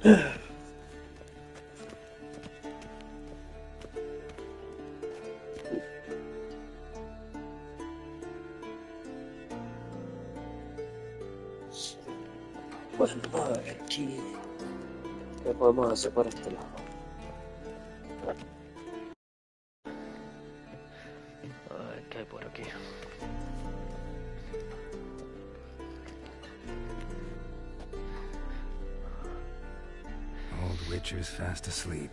Pues no, aquí ¿qué podemos hacer por este lado? A ver qué hay por aquí. Old Witcher's fast asleep.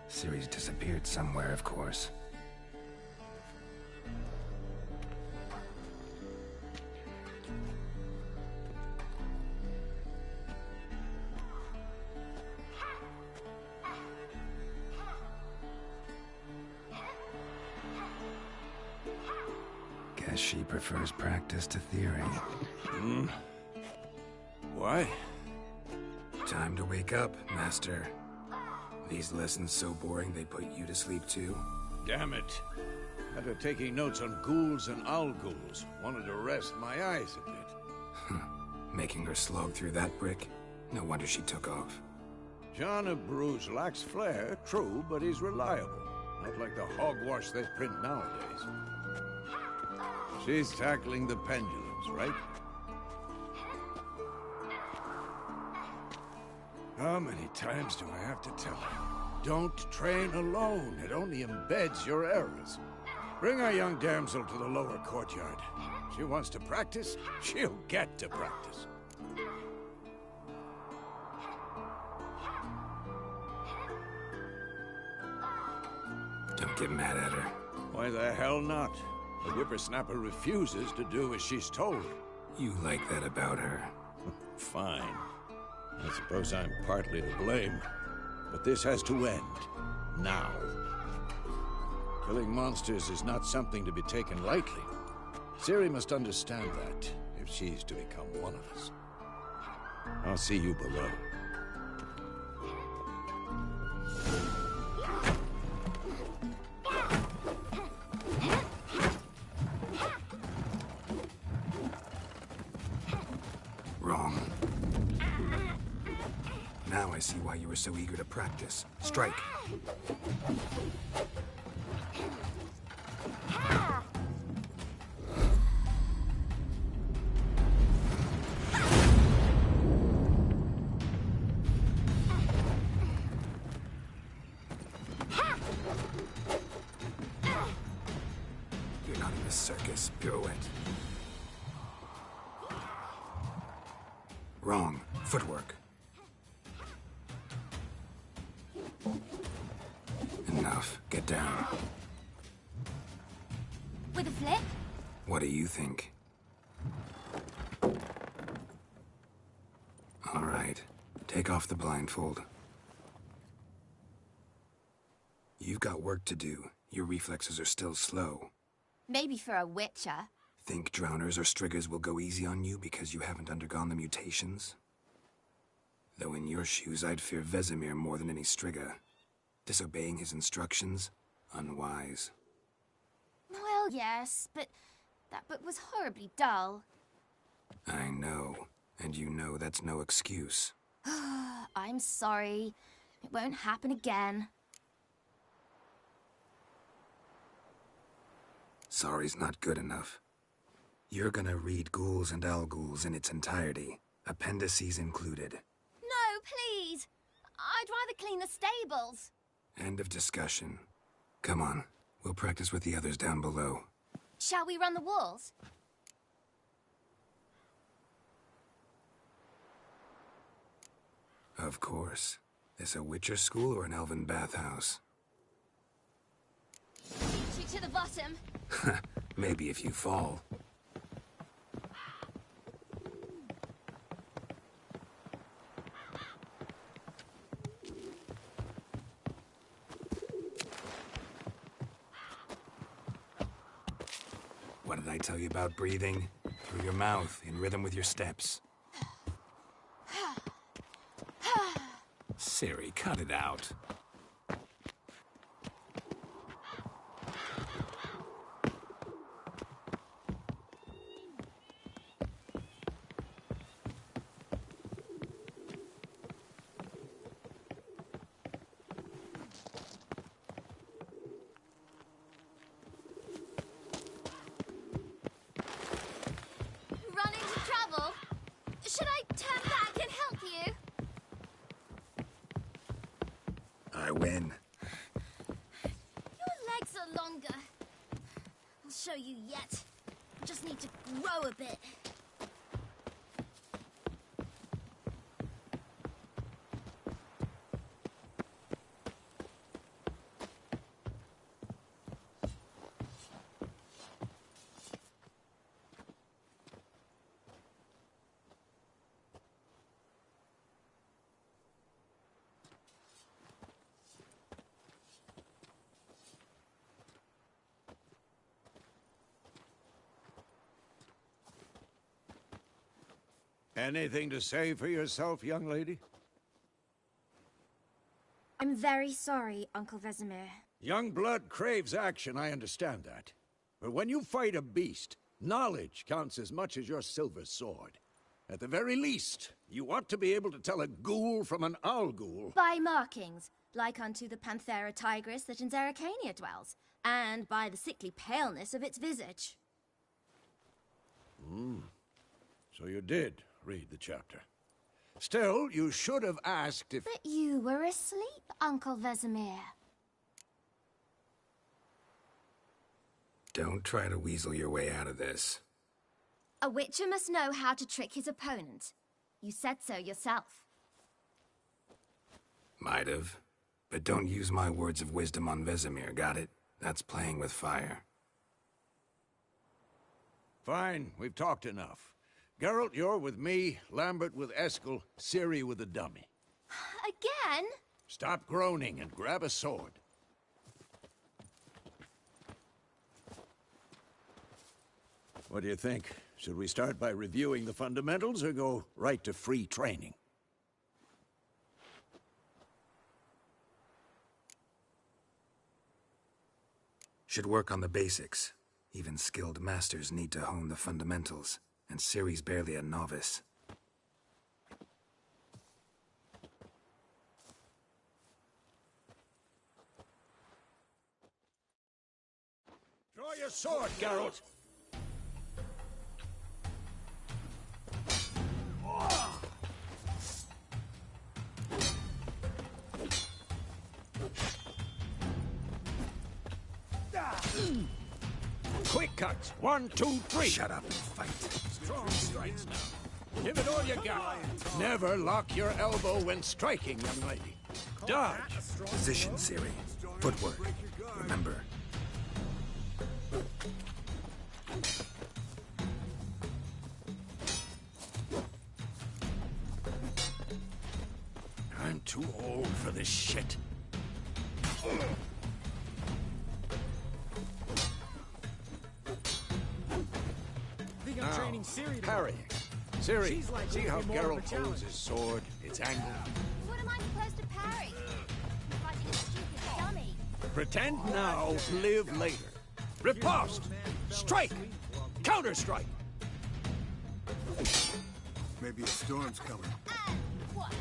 Ciri's disappeared somewhere, of course. Guess she prefers practice to theory. Why? Time to wake up, Master. These lessons so boring they put you to sleep too? Damn it. After taking notes on ghouls and owl-ghouls, wanted to rest my eyes a bit. Making her slog through that brick? No wonder she took off. John of Bruges lacks flair, true, but he's reliable. Not like the hogwash they print nowadays. She's tackling the pendulums, right? How many times do I have to tell her? Don't train alone. It only embeds your errors. Bring our young damsel to the lower courtyard. She wants to practice, she'll get to practice. Don't get mad at her. Why the hell not? The whippersnapper refuses to do as she's told. You like that about her. Fine. I suppose I'm partly to blame. But this has to end. Now. Killing monsters is not something to be taken lightly. Ciri must understand that, if she's to become one of us. I'll see you below. Wrong. Now I see why you were so eager to practice. Strike. You're not in a circus. Pirouette. Wrong. Footwork. Enough. Get down. With a flip? What do you think? All right. Take off the blindfold. You've got work to do. Your reflexes are still slow. Maybe for a witcher. Think drowners or striggers will go easy on you because you haven't undergone the mutations? Though in your shoes, I'd fear Vesemir more than any strigger. Disobeying his instructions? Unwise. Well, yes, but that book was horribly dull. I know. And you know that's no excuse. I'm sorry. It won't happen again. Sorry's not good enough. You're gonna read Ghouls and Owl-Ghouls in its entirety, appendices included. No, please! I'd rather clean the stables. End of discussion. Come on, we'll practice with the others down below. Shall we run the walls? Of course. This a Witcher school or an elven bathhouse? Shoot to the bottom. Maybe if you fall. What did I tell you about breathing? Through your mouth, in rhythm with your steps. Ciri, cut it out. show you yet. I just need to grow a bit. Anything to say for yourself, young lady? I'm very sorry, Uncle Vesemir. Young blood craves action, I understand that. But when you fight a beast, knowledge counts as much as your silver sword. At the very least, you ought to be able to tell a ghoul from an owl ghoul. By markings, like unto the Panthera tigris that in Zerrikania dwells, and by the sickly paleness of its visage. So you did read the chapter. Still, you should have asked if... But you were asleep, Uncle Vesemir. Don't try to weasel your way out of this. A witcher must know how to trick his opponent. You said so yourself. Might have. But don't use my words of wisdom on Vesemir, got it? That's playing with fire. Fine, we've talked enough. Geralt, you're with me, Lambert with Eskel, Ciri with the dummy. Again? Stop groaning and grab a sword. What do you think? Should we start by reviewing the fundamentals or go right to free training? Should work on the basics. Even skilled masters need to hone the fundamentals, and Ciri's barely a novice. Draw your sword, Geralt! Quick cuts! 1, 2, 3! Shut up and fight. Strong strikes now. Give it all you got. Never lock your elbow when striking, young lady. Dodge! Position, Ciri. Footwork. Remember. I'm too old for this shit. I'm training Ciri tomorrow. Parrying. Ciri, She's like see how more of a Geralt holds challenge. his sword? It's angled. What am I supposed to parry? Fighting a stupid dummy. Pretend now, live later. Riposte! Strike! Counter-strike! Maybe a storm's coming. And what?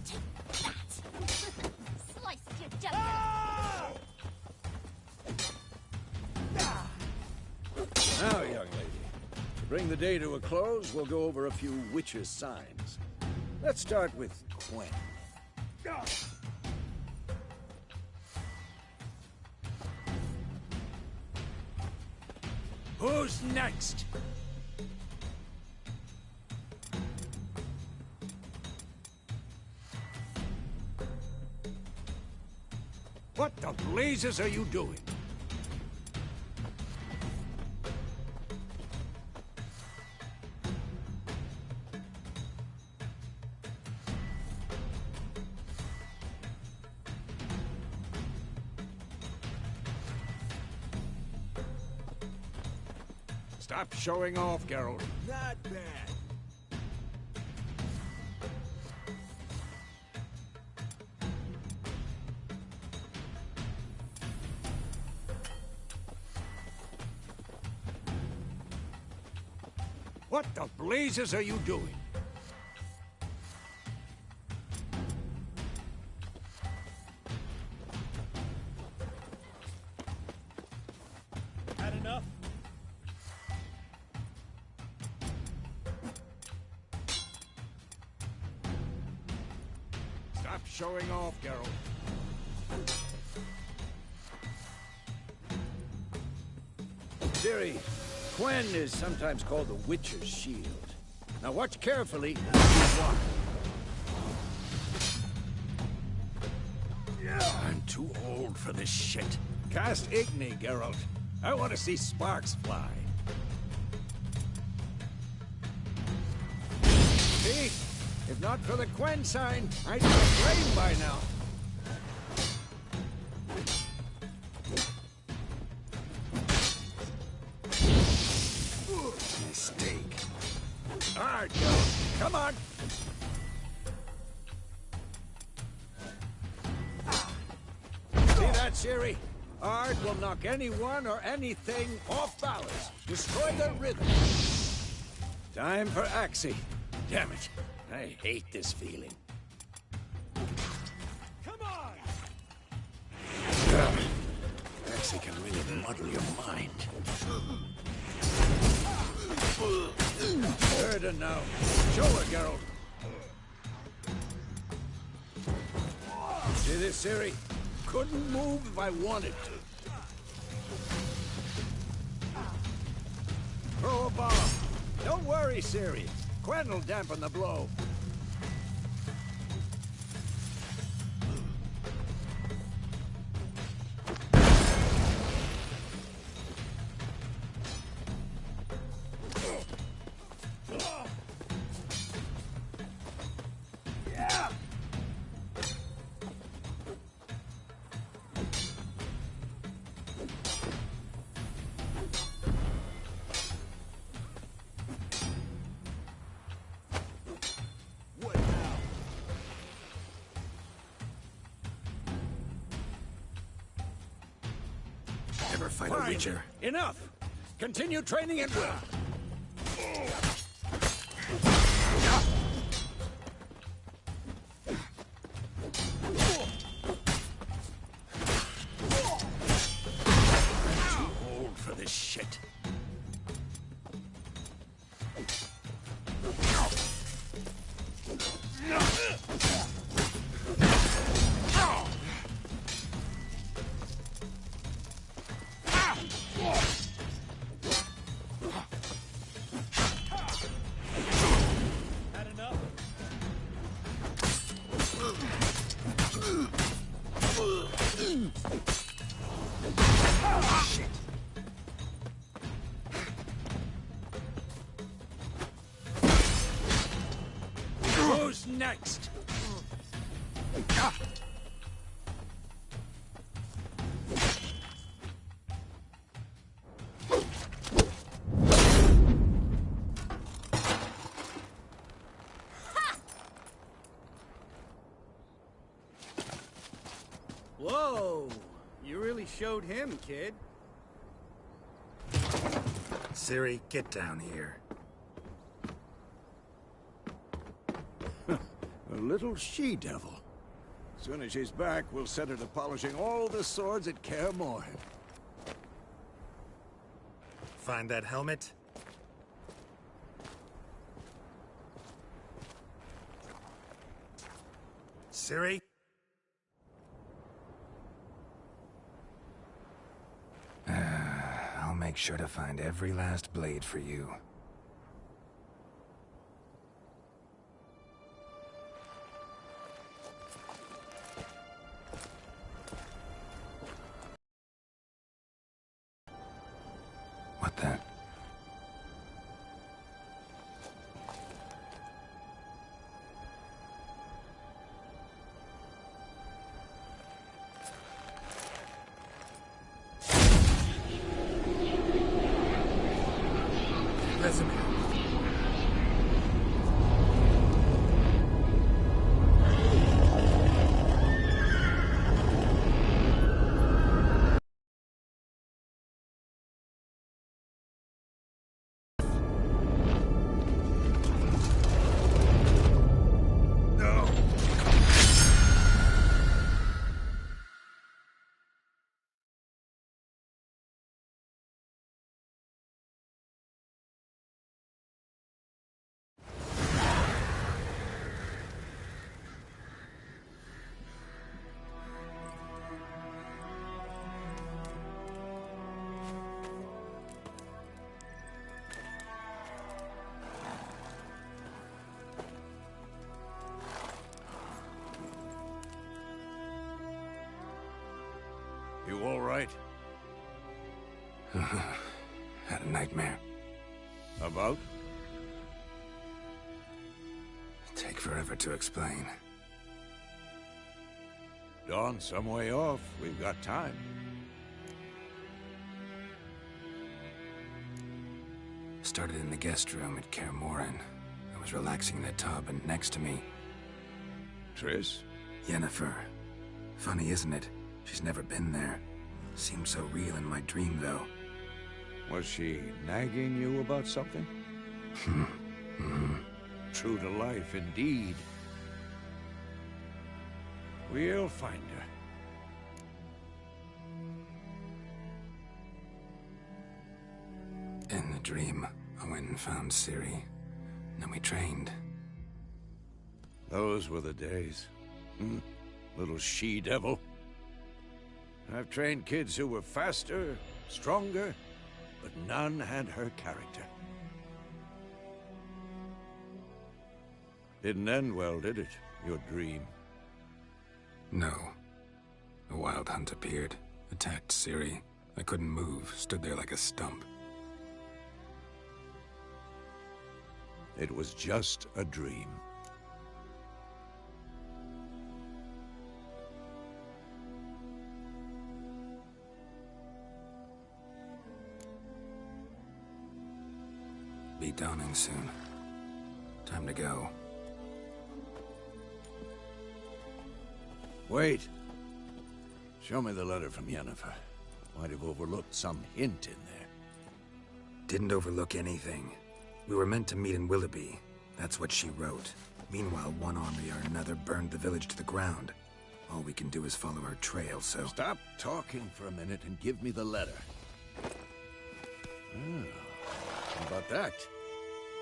Take that! Slice your jelly! Now, young lady, to bring the day to a close, we'll go over a few witches' signs. Let's start with Quen. Who's next? What the blazes are you doing? Stop showing off, Geralt. Not bad. What the blazes are you doing? Had enough? Stop Stop showing off, Geralt. Ciri, Quen is sometimes called the Witcher's Shield. Now watch carefully and see why. I'm too old for this shit. Cast Igni, Geralt. I want to see sparks fly. See? If not for the Quen sign, I'd be aflame by now. Mistake. All right, Geralt. Come on. See that, Ciri? Ard will knock anyone or anything off balance. Destroy their rhythm. Time for Axii. Damn it. I hate this feeling. Come on! Axii can really muddle your mind. Burden now. Show her, Geralt. See this, Ciri? Couldn't move if I wanted to. Throw a bomb. Don't worry, Ciri. Quen will dampen the blow. Never fight a Fine. Witcher. Enough! Continue training at will. I'm too old for this shit. Had enough? Shit. Who's next? Whoa! You really showed him, kid. Ciri, get down here. A little she-devil. Soon as she's back, we'll set her to polishing all the swords at Kaer Morhen. Find that helmet? Ciri? I'll make sure to find every last blade for you. What the? Vesemir. Had a nightmare. About? Take forever to explain. Dawn's some way off. We've got time. Started in the guest room at Kaer Morhen. I was relaxing in the tub, and next to me, Triss? Yennefer. Funny, isn't it? She's never been there. Seemed so real in my dream, though. Was she nagging you about something? True to life, indeed. We'll find her. In the dream, I went and found Ciri. Then we trained. Those were the days. Little she-devil. I've trained kids who were faster, stronger, but none had her character. Didn't end well, did it? Your dream? No. A wild hunt appeared, attacked Ciri. I couldn't move, stood there like a stump. It was just a dream. Be dawning soon. Time to go. Wait. Show me the letter from Yennefer. Might have overlooked some hint in there. Didn't overlook anything. We were meant to meet in Willoughby. That's what she wrote. Meanwhile, one army or another burned the village to the ground. All we can do is follow her trail, so... Stop talking for a minute and give me the letter. How about that?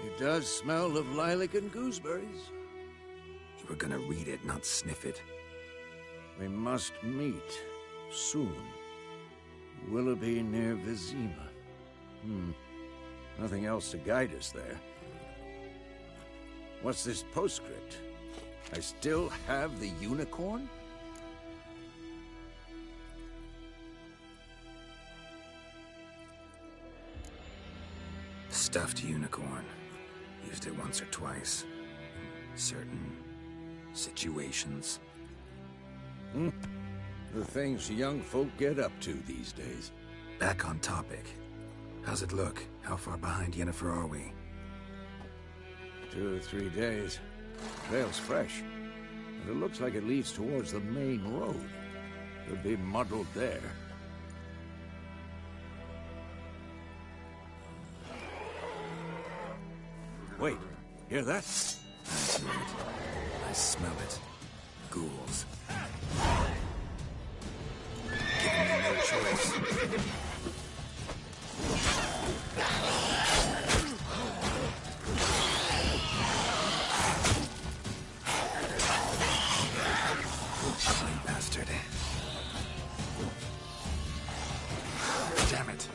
It does smell of lilac and gooseberries. You were gonna read it, not sniff it. We must meet soon. Willoughby near Vizima. Nothing else to guide us there. What's this postscript? I still have the unicorn? Stuffed unicorn. Used it once or twice. In certain situations. The things young folk get up to these days. Back on topic. How's it look? How far behind Yennefer are we? 2 or 3 days. Trail's fresh. But it looks like it leads towards the main road. Could be muddled there. Wait, hear that? I hear it. I smell it. Ghouls. Giving me no choice. Ugly bastard. Damn it.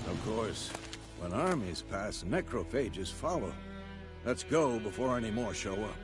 Of course, when armies pass, necrophages follow. Let's go before any more show up.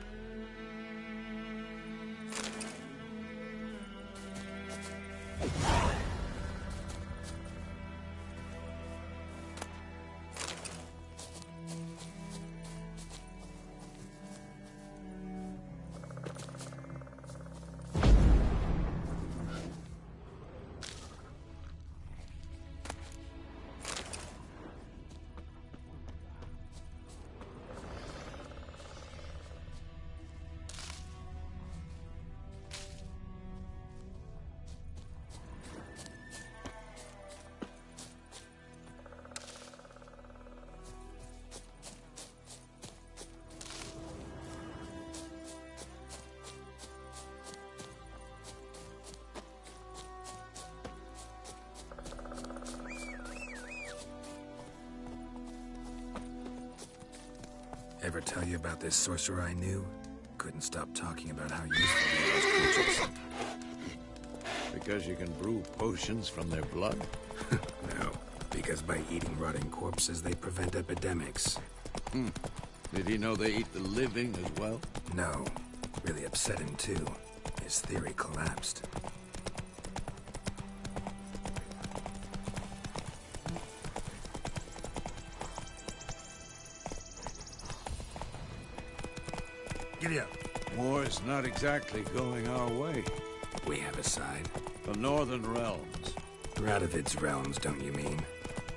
Ever tell you about this sorcerer I knew? Couldn't stop talking about how useful he was creatures. Because you can brew potions from their blood? No, because by eating rotting corpses, they prevent epidemics. Did he know they eat the living as well? No. Really upset him, too. His theory collapsed. Giddy up. War's not exactly going our way. We have a side. The Northern Realms. Radovid's realms, don't you mean?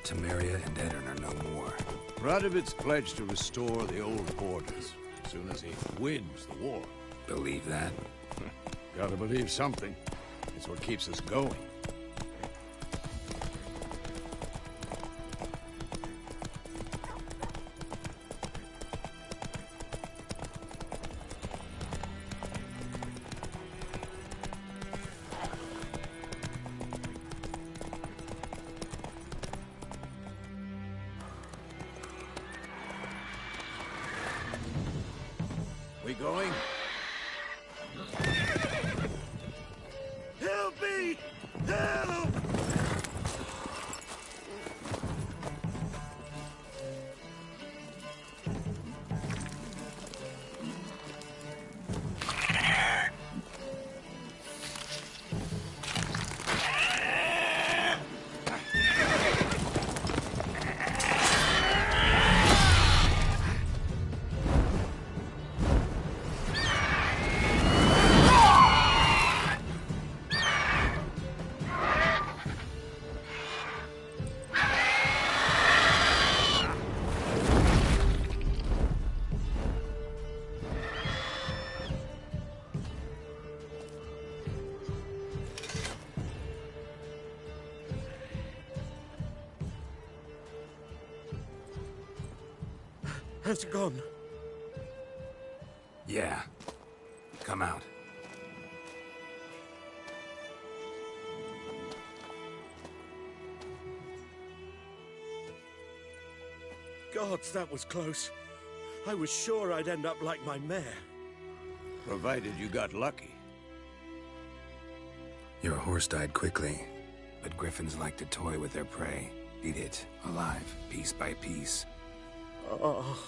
Temeria and Edirn are no more. Radovid's pledged to restore the old borders as soon as he wins the war. Believe that? Gotta believe something. It's what keeps us going. We going? Help me! Help! Has it gone? Yeah. Come out. Gods, that was close. I was sure I'd end up like my mare. Provided you got lucky. Your horse died quickly, but griffins like to toy with their prey. Eat it, alive, piece by piece. Oh.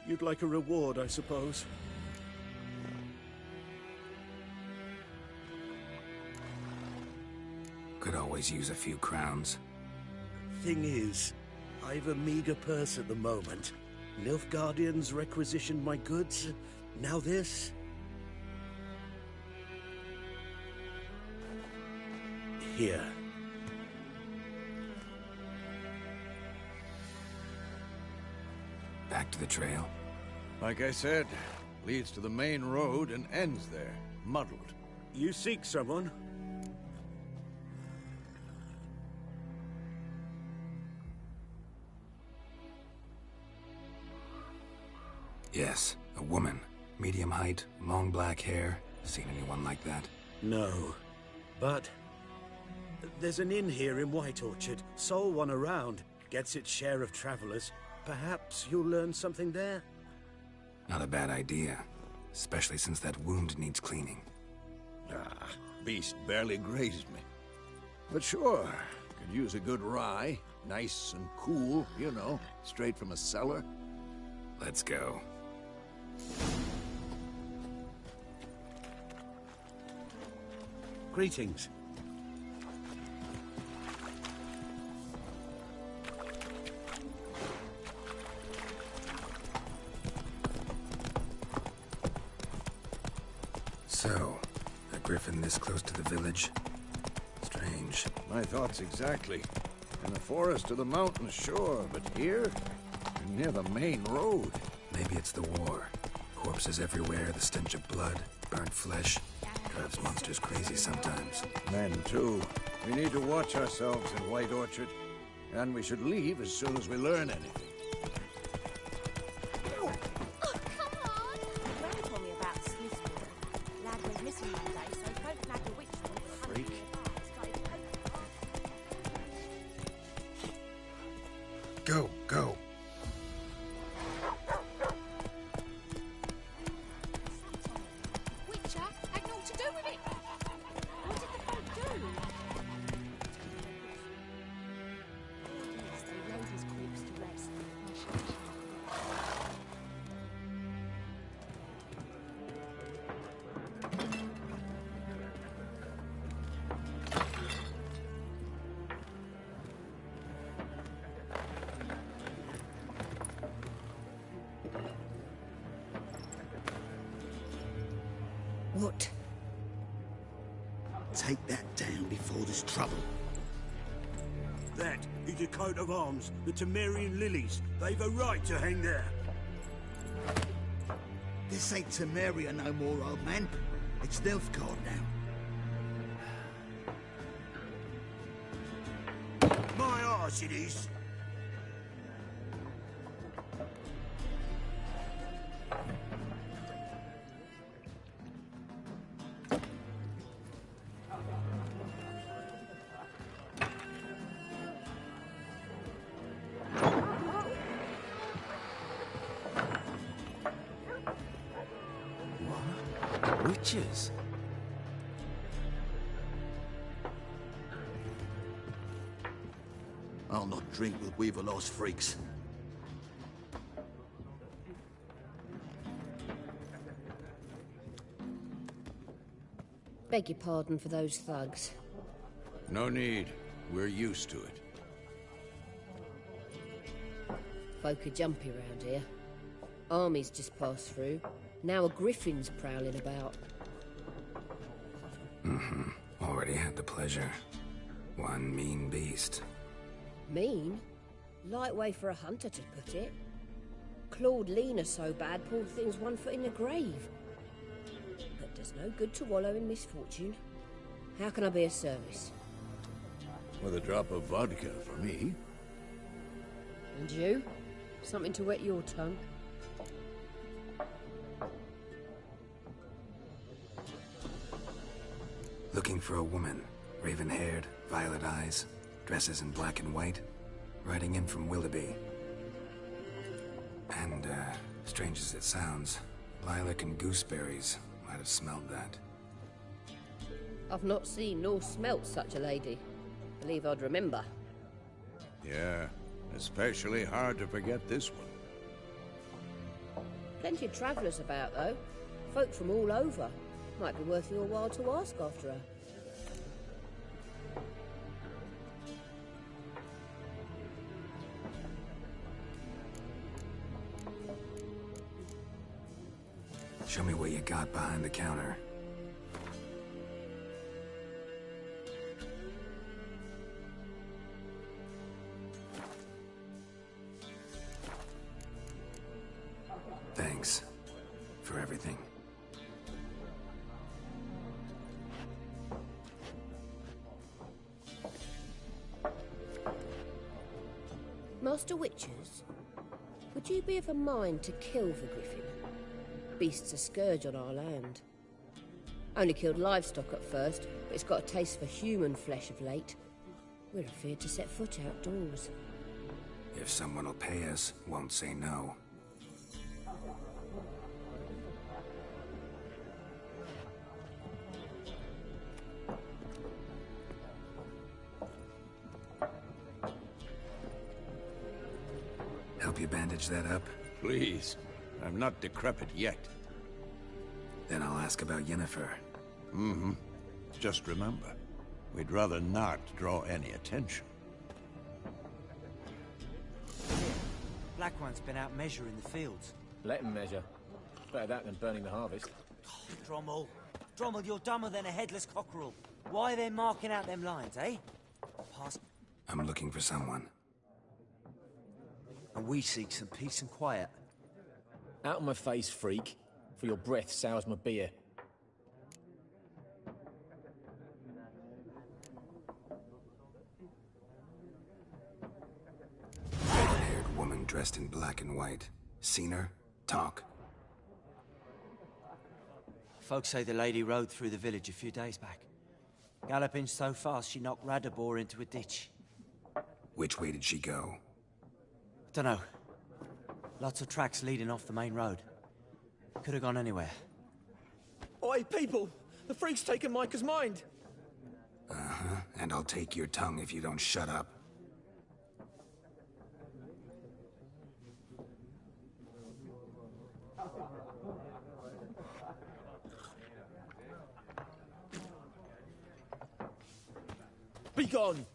You'd like a reward, I suppose. Could always use a few crowns. Thing is, I've a meager purse at the moment. Nilfgaardians requisitioned my goods. Now this. Here. Back to the trail. Like I said, leads to the main road and ends there, muddled. You seek someone? Yes, a woman. Medium height, long black hair. Seen anyone like that? No. But there's an inn here in White Orchard. Sole one around. Gets its share of travelers. Perhaps you'll learn something there? Not a bad idea. Especially since that wound needs cleaning. Ah, beast barely grazed me. But sure, could use a good rye. Nice and cool, you know, straight from a cellar. Let's go. Greetings. So, a griffin this close to the village? Strange. My thoughts exactly. In the forest or the mountains, sure, but here? Near the main road. Maybe it's the war. Corpses everywhere, the stench of blood, burnt flesh. Drives monsters crazy sometimes. Men, too. We need to watch ourselves in White Orchard. And we should leave as soon as we learn anything. Oh, come on! Granny told me about Smithswood. Lad went missing one day, so don't flag the witch hunt. Freak. Go, go. Witcher had naught to do with it. What did the folk do? Yes, they laid his corpse to rest. What? Take that down before there's trouble. That is a coat of arms, the Temerian lilies. They've a right to hang there. This ain't Temeria no more, old man. It's Nilfgaard now. My arse it is. Witches? I'll not drink with Weaverlost freaks. Beg your pardon for those thugs. No need. We're used to it. Folk are jumpy round here. Armies just passed through. Now a griffin's prowling about. Already had the pleasure. One mean beast. Mean? Light way for a hunter to put it. Clawed Lena so bad, poor thing's 1 foot in the grave. But there's no good to wallow in misfortune. How can I be of service? With a drop of vodka for me. And you? Something to wet your tongue? Looking for a woman. Raven-haired, violet eyes, dresses in black and white. Riding in from Willoughby. And, strange as it sounds, lilac and gooseberries might have smelled that. I've not seen nor smelt such a lady. Believe I'd remember. Yeah, especially hard to forget this one. Plenty of travellers about, though. Folk from all over. Might be worth your while to ask after her. Show me what you got behind the counter. Thanks for everything. Master Witchers, would you be of a mind to kill the griffin? Beast's a scourge on our land. Only killed livestock at first, but it's got a taste for human flesh of late. We're afeard to set foot outdoors. If someone will pay us, won't say no. Help you bandage that up? Please. I'm not decrepit yet. Then I'll ask about Yennefer. Mm-hmm. Just remember, we'd rather not draw any attention. Black One's been out measuring the fields. Let him measure. Better that than burning the harvest. Drommel. Drommel, you're dumber than a headless cockerel. Why are they marking out them lines, eh? Pass. I'm looking for someone. And we seek some peace and quiet. Out of my face, freak. For your breath sours my beer. Red-haired woman dressed in black and white. Seen her? Talk. Folks say the lady rode through the village a few days back. Galloping so fast she knocked Radabor into a ditch. Which way did she go? Dunno. Lots of tracks leading off the main road. Could have gone anywhere. Oi, people! The freak's taken Micah's mind! Uh-huh, and I'll take your tongue if you don't shut up. Be gone!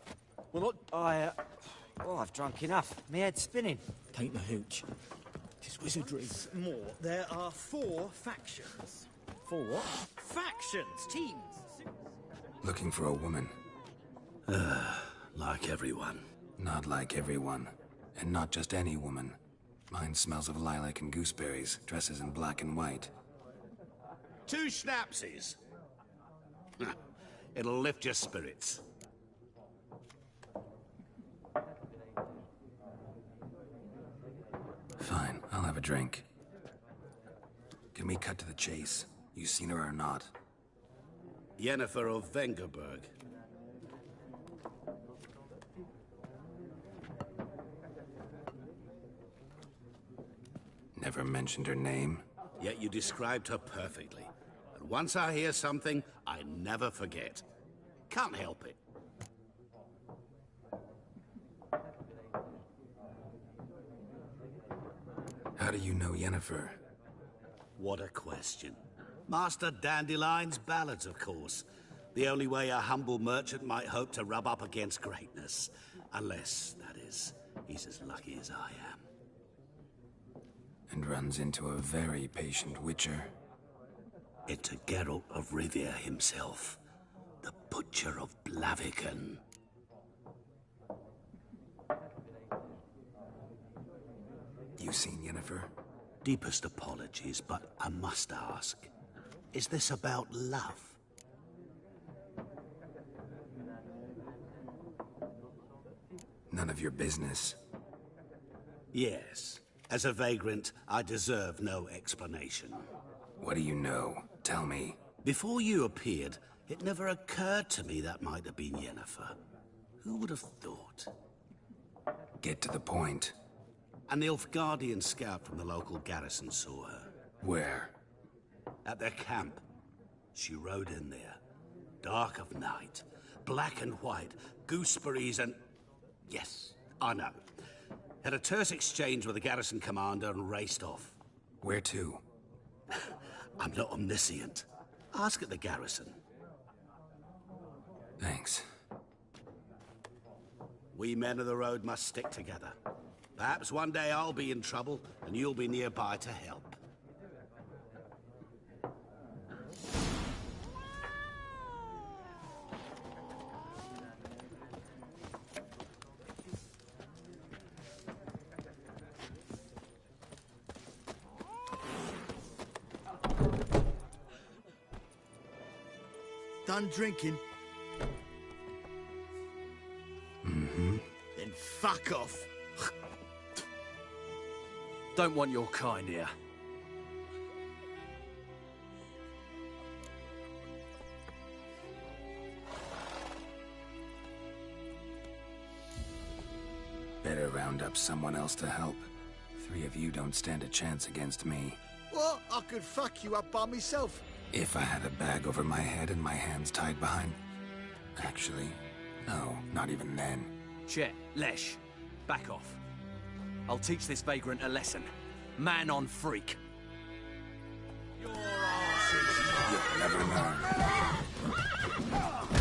We're not... Well, I've drunk enough. My head's spinning. Taint the hooch. Tis wizardry. Once more, there are 4 factions. 4 what? Factions, teams. Looking for a woman. Like everyone. Not like everyone. And not just any woman. Mine smells of lilac and gooseberries, dresses in black and white. 2 schnapsies. It'll lift your spirits. Fine, I'll have a drink. Can we cut to the chase? You seen her or not? Yennefer of Vengerberg. Never mentioned her name? Yet you described her perfectly. And once I hear something, I never forget. Can't help it. How do you know Yennefer? What a question. Master Dandelion's ballads, of course. The only way a humble merchant might hope to rub up against greatness. Unless, that is, he's as lucky as I am. And runs into a very patient witcher. It's a Geralt of Rivia himself. The Butcher of Blaviken. You seen Yennefer? Deepest apologies, but I must ask. Is this about love? None of your business. Yes. As a vagrant, I deserve no explanation. What do you know? Tell me. Before you appeared, it never occurred to me that might have been Yennefer. Who would have thought? Get to the point. A Nilfgaardian scout from the local garrison saw her. Where? At their camp. She rode in there. Dark of night. Black and white. Gooseberries and... Yes, I know. Had a terse exchange with the garrison commander and raced off. Where to? I'm not omniscient. Ask at the garrison. Thanks. We men of the road must stick together. Perhaps one day I'll be in trouble, and you'll be nearby to help. Done drinking? Mm-hmm. Then fuck off. Don't want your kind here. Better round up someone else to help. 3 of you don't stand a chance against me. What? I could fuck you up by myself. If I had a bag over my head and my hands tied behind... Actually, no, not even then. Chet, Lesh, back off. I'll teach this vagrant a lesson. Man on freak. You'll never know.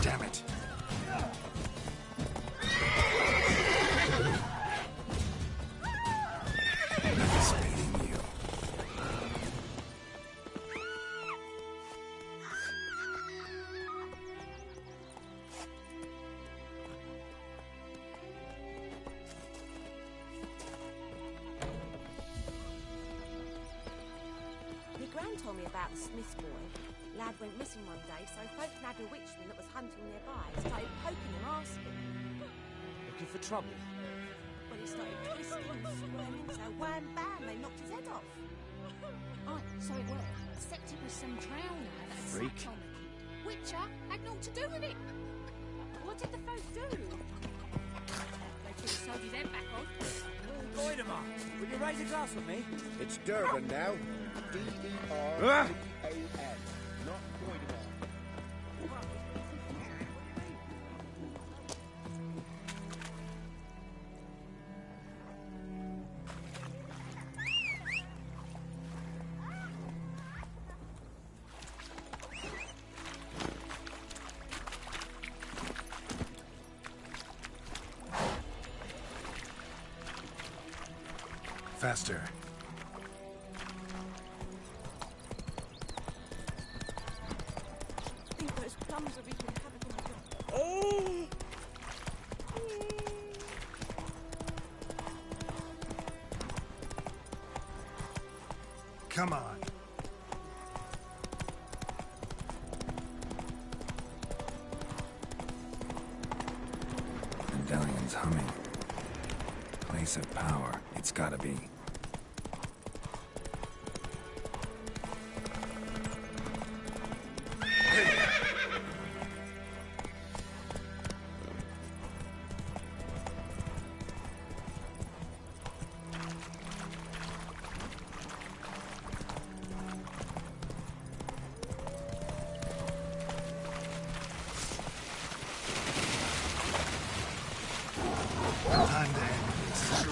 Damn it. Nothing's beating you. My gran told me about the Smith boy. Lad went missing one day, so folk nagged a witchman that was hunting nearby. Started poking him, asking. Looking for trouble? Well, he started twisting and squirming, so wham bam, they knocked his head off. Oh, so it worked. Except it was some trouner that had Freak. sat on the kid. Witcher had naught to do with it. What did the folk do? They could have sewed his head back on. All Goidemar, will you raise a glass with me? It's Durban now. D-E-R-B-A-N. Not Goidemar. Faster. I think those plums are wreaking havoc on the job. Oh! Come on. Medallion's humming. Place of power. It's gotta be. Time to end this.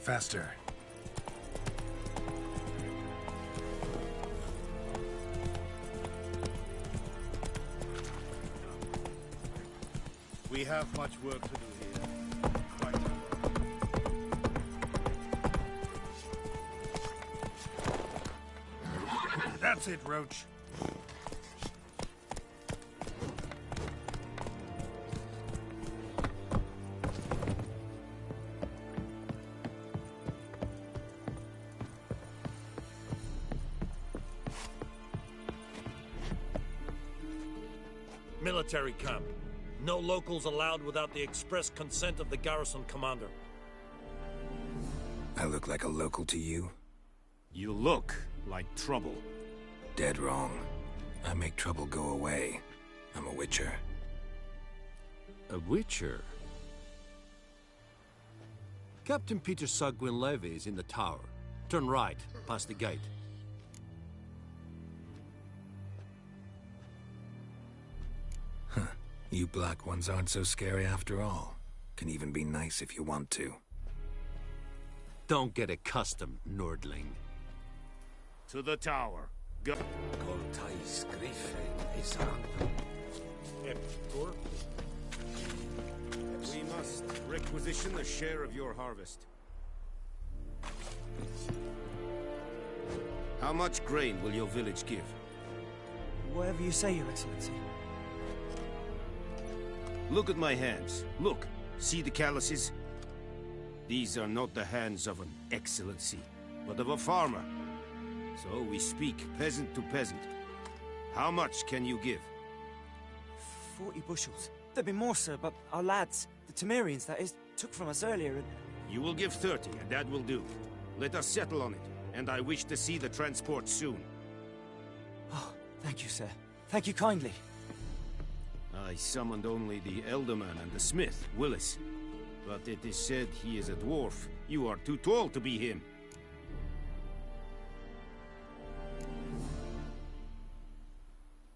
Faster. We have much work to do here. Quite. That's it, Roach. Military camp. No locals allowed without the express consent of the garrison commander. I look like a local to you? You look like trouble. Dead wrong. I make trouble go away. I'm a witcher. A witcher? Captain Peter Sagwin Levy is in the tower. Turn right, past the gate. Huh. You black ones aren't so scary after all. Can even be nice if you want to. Don't get accustomed, Nordling. To the tower. Go. Coltais Griffin is up. We must requisition a share of your harvest. How much grain will your village give? Whatever you say, Your Excellency. Look at my hands. Look. See the calluses? These are not the hands of an excellency, but of a farmer. So we speak peasant to peasant. How much can you give? 40 bushels. There'd be more, sir, but our lads, the Temerians, that is, took from us earlier and... You will give 30, and that will do. Let us settle on it, and I wish to see the transport soon. Oh, thank you, sir. Thank you kindly. I summoned only the Elderman and the smith, Willis. But it is said he is a dwarf. You are too tall to be him.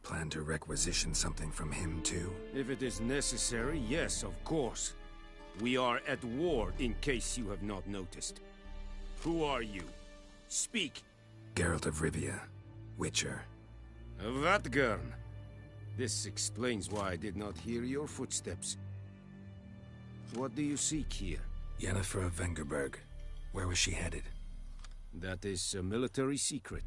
Plan to requisition something from him, too? If it is necessary, yes, of course. We are at war, in case you have not noticed. Who are you? Speak! Geralt of Rivia, Witcher. Vatgern. This explains why I did not hear your footsteps. What do you seek here? Yennefer of Vengerberg. Where was she headed? That is a military secret.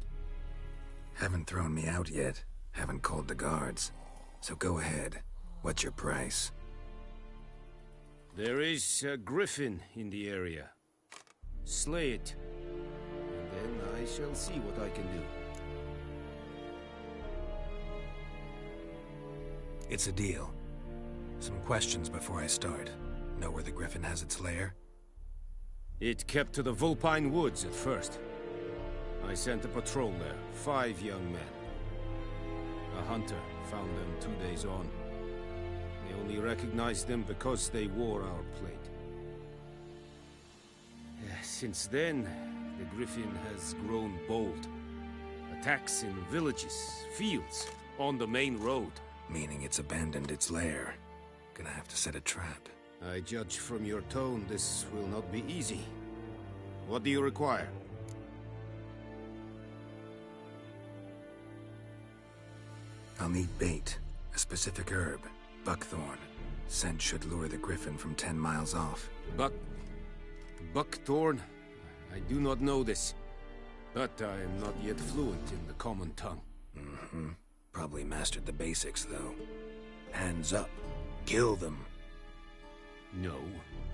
Haven't thrown me out yet. Haven't called the guards. So go ahead. What's your price? There is a griffin in the area. Slay it. And then I shall see what I can do. It's a deal. Some questions before I start. Know where the griffin has its lair? It kept to the Vulpine Woods at first. I sent a patrol there, 5 young men. A hunter found them 2 days on. They only recognized them because they wore our plate. Since then, the griffin has grown bold. Attacks in villages, fields, on the main road. Meaning it's abandoned its lair. Gonna have to set a trap. I judge from your tone this will not be easy. What do you require? I'll need bait. A specific herb. Buckthorn. Scent should lure the griffin from 10 miles off. Buckthorn? I do not know this. But I am not yet fluent in the common tongue. Mm-hmm. Probably mastered the basics, though. Hands up. Kill them. No.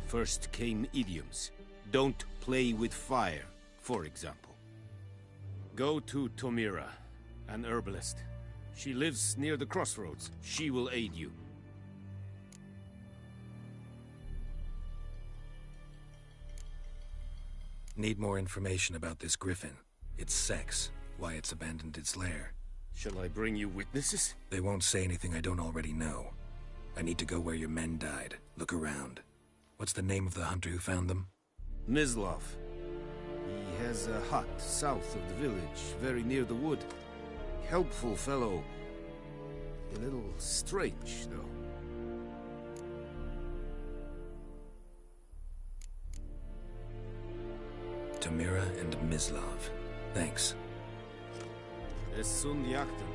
First came idioms. Don't play with fire, for example. Go to Tomira, an herbalist. She lives near the crossroads. She will aid you. Need more information about this griffin. Its sex, why it's abandoned its lair. Shall I bring you witnesses? They won't say anything I don't already know. I need to go where your men died. Look around. What's the name of the hunter who found them? Mislav. He has a hut south of the village, very near the wood. Helpful fellow. A little strange, though. Tomira and Mislav. Thanks. Es sunt jachtem.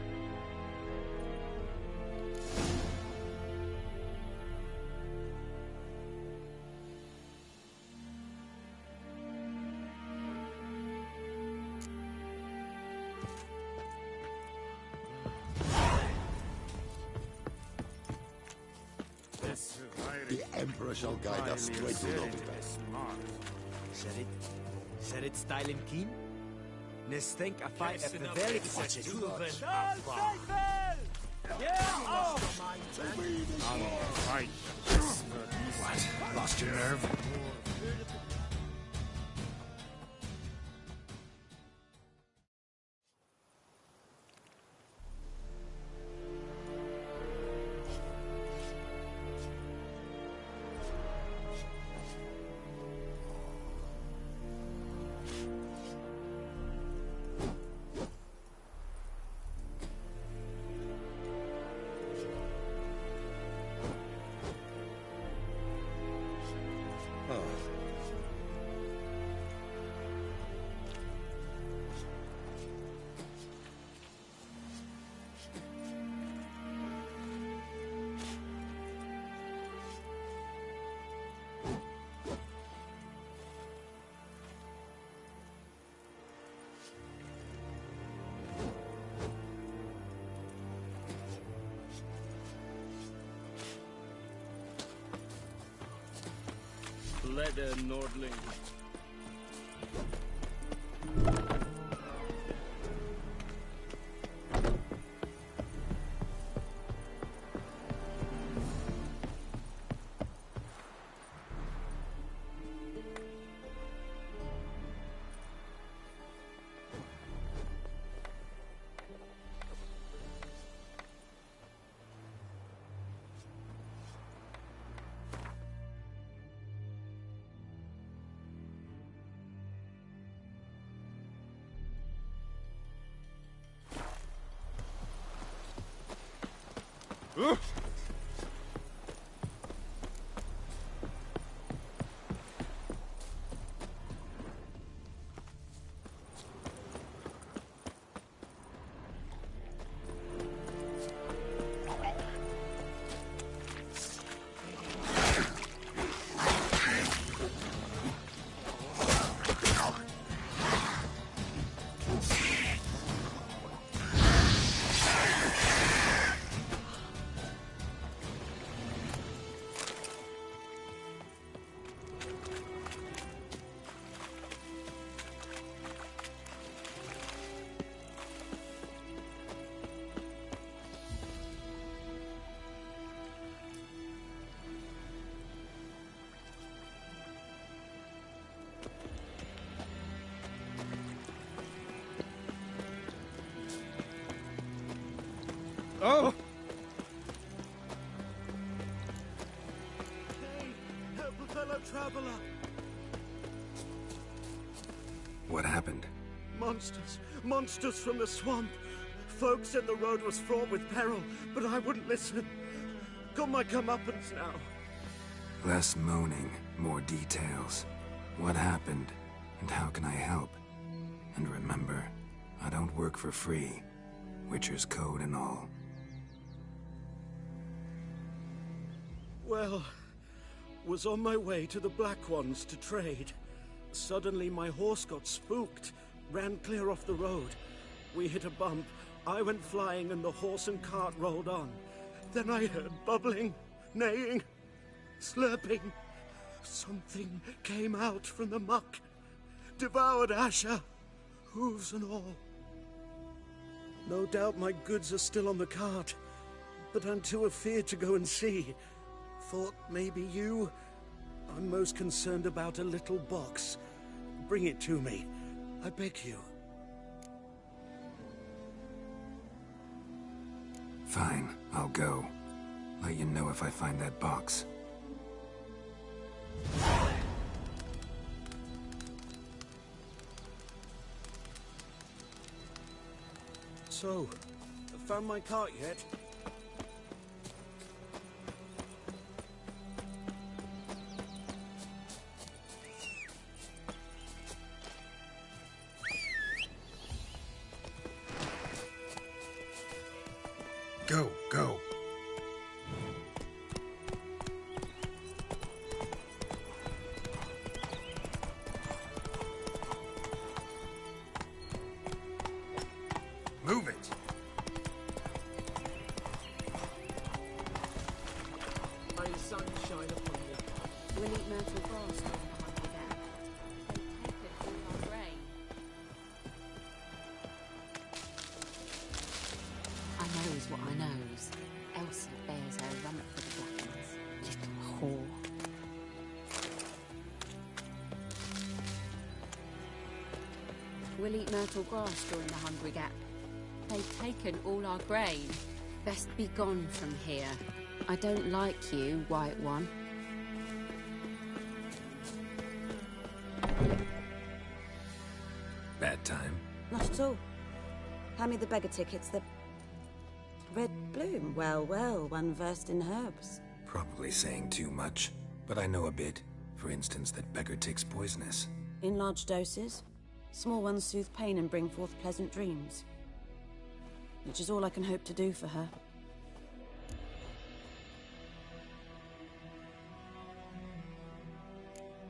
The Emperor shall guide us straight to Novigrad. Said it style and keen? Nes think a fight at the very Yeah! Fight. What? Lost your nerve? leather, Nordling. Oh! Hey, help a fellow traveler! What happened? Monsters! Monsters from the swamp! Folk said the road was fraught with peril, but I wouldn't listen. Got my comeuppance now. Less moaning, more details. What happened, and how can I help? And remember, I don't work for free. Witcher's code and all. Well, was on my way to the Black Ones to trade. Suddenly my horse got spooked, ran clear off the road. We hit a bump, I went flying and the horse and cart rolled on. Then I heard bubbling, neighing, slurping. Something came out from the muck, devoured Asher, hooves and all. No doubt my goods are still on the cart, but I'm too afeard to go and see. Thought maybe you... I'm most concerned about a little box. Bring it to me. I beg you. Fine, I'll go. Let you know if I find that box. So, found my cart yet? Go, go. Move it. May the sun shine upon you. We'll eat myrtle grass down behind the gap. They take it all our grain. I knows what I knows. Elsa bears her rump for the Black Ones. Little whore. We'll eat myrtle grass during the hungry gap. They've taken all our grain. Best be gone from here. I don't like you, White One. Bad time? Not at all. Hand me the beggar tickets, the... Red bloom. Well, well, one versed in herbs. Probably saying too much, but I know a bit. For instance, that beggar tick's poisonous. In large doses. Small ones soothe pain and bring forth pleasant dreams. Which is all I can hope to do for her.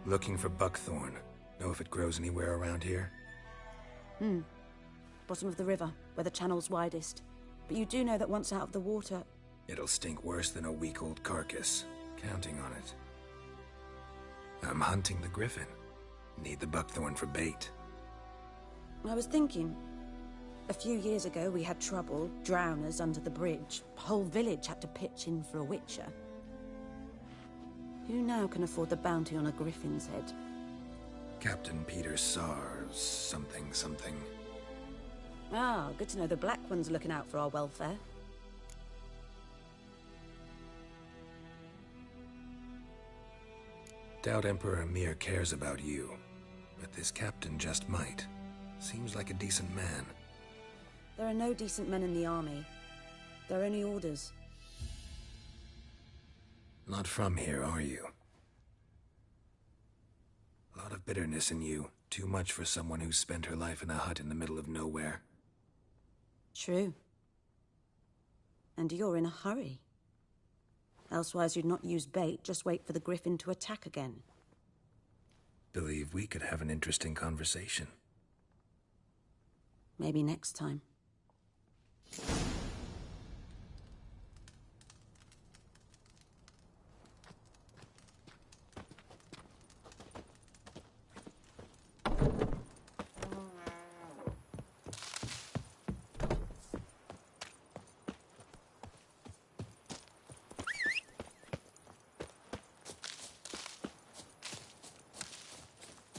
Looking for buckthorn. Know if it grows anywhere around here? Bottom of the river, where the channel's widest. But you do know that once out of the water... It'll stink worse than a week-old carcass. Counting on it. I'm hunting the griffin. Need the buckthorn for bait. I was thinking, a few years ago we had trouble, drowners under the bridge. Whole village had to pitch in for a witcher. Who now can afford the bounty on a griffin's head? Captain Peter Sars, something. Ah, good to know the Black One's looking out for our welfare. Doubt Emperor Emhyr cares about you, but this captain just might. Seems like a decent man. There are no decent men in the army. They're only orders. Not from here, are you? A lot of bitterness in you. Too much for someone who spent her life in a hut in the middle of nowhere. True. And you're in a hurry. Elsewise you'd not use bait, just wait for the griffin to attack again. Believe we could have an interesting conversation. Maybe next time.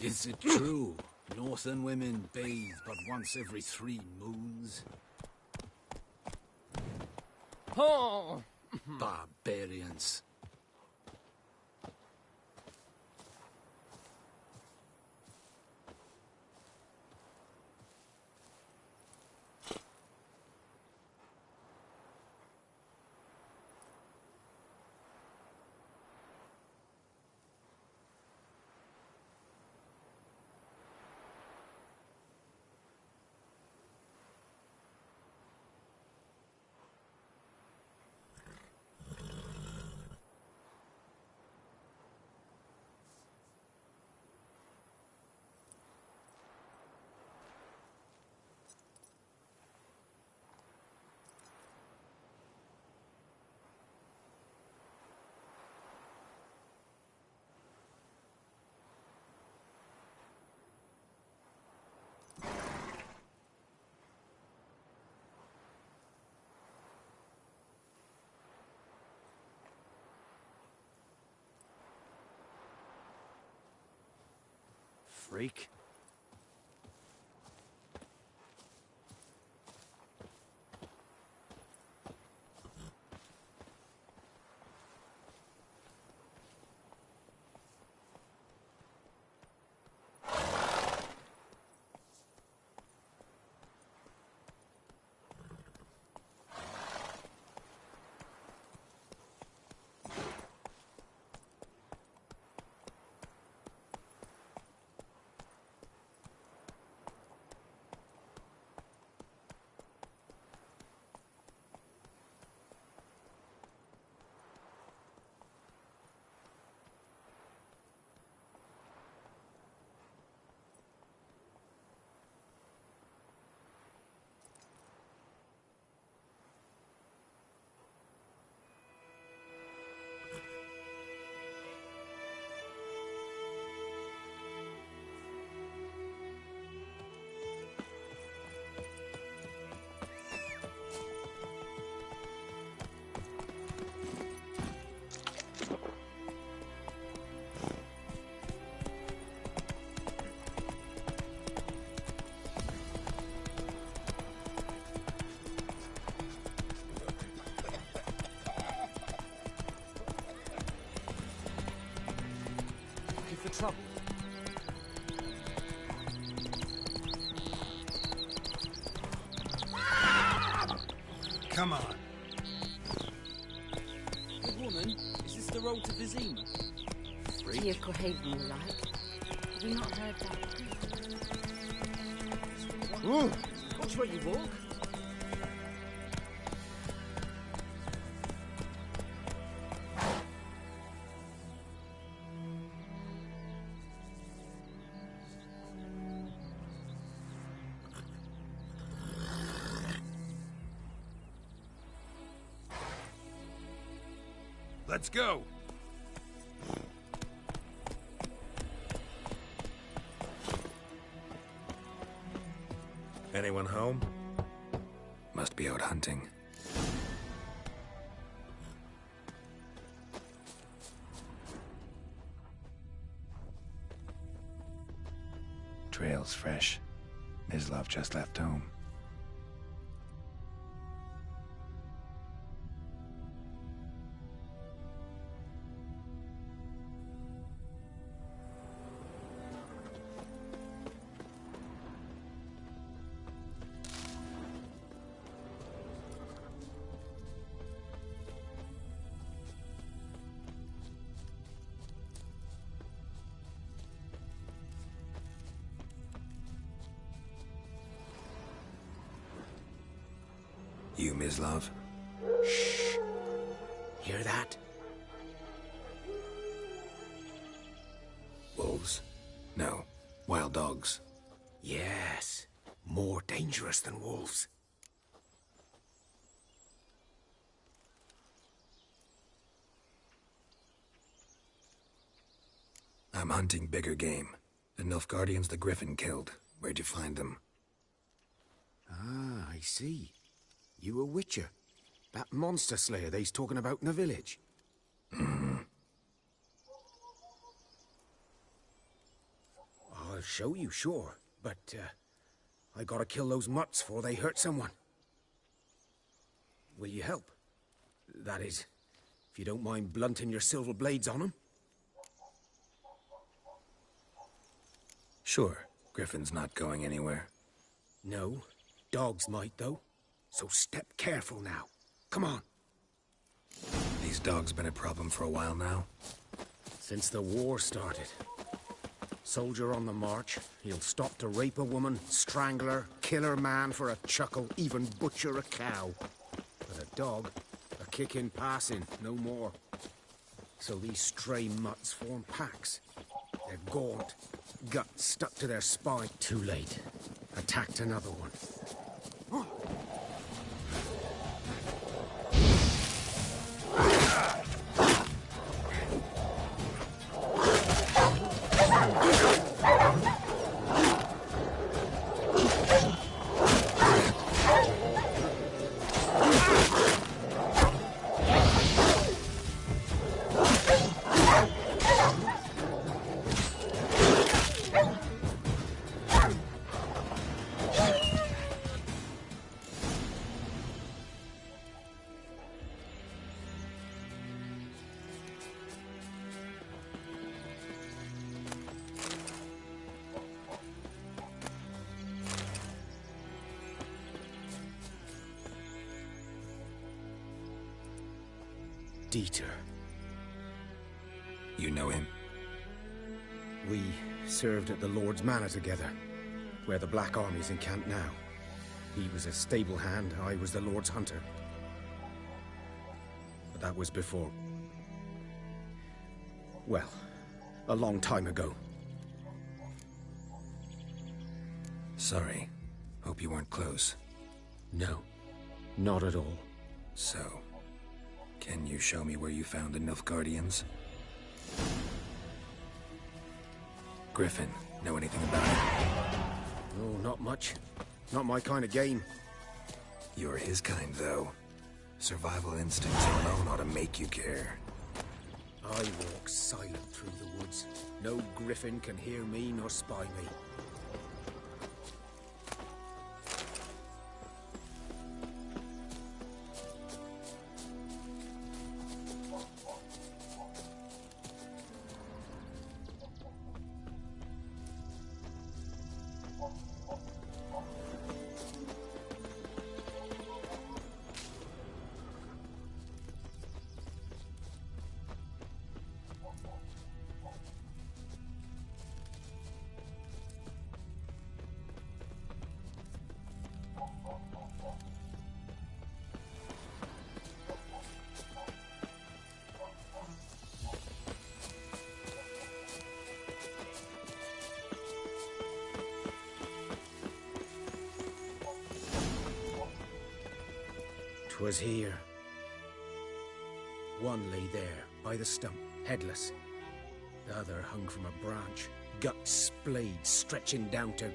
Is it true? Northern women bathe but once every 3 moons? Oh! Barbarians. Freak. Trouble. Come on. Good woman, is this the road to Vizima? Tia Cohaven will like. Have you not heard that? Ooh. Watch where you walk. Let's go. Anyone home? Must be out hunting. Trail's fresh. Mislav just left home. You, Mislav? Shh. Hear that? Wolves? No. Wild dogs. Yes. More dangerous than wolves. I'm hunting bigger game. The Nilfgaardians the Griffin killed. Where'd you find them? Ah, I see. You a witcher. That monster slayer they's talking about in the village. I'll show you, sure. But, I gotta kill those mutts before they hurt someone. Will you help? That is, if you don't mind blunting your silver blades on them. Sure. Griffin's not going anywhere. No. Dogs might, though. So step careful now. Come on. These dogs been a problem for a while now? Since the war started. Soldier on the march, he'll stop to rape a woman, strangle her, kill her man for a chuckle, even butcher a cow. But a dog, a kick in passing, no more. So these stray mutts form packs. They're gaunt, guts stuck to their spine. Too late. Attacked another one. Dieter. You know him? We served at the Lord's Manor together, where the Black Army's encamped now. He was a stable hand, I was the Lord's hunter. But that was before... well, a long time ago. Sorry. Hope you weren't close. No, not at all. So, can you show me where you found the Nilfgaardians? Griffin, know anything about it? Oh, not much. Not my kind of game. You're his kind, though. Survival instincts alone ought to make you care. I walk silent through the woods. No griffin can hear me nor spy me. Was here. One lay there, by the stump, headless. The other hung from a branch, gut splayed, stretching down to...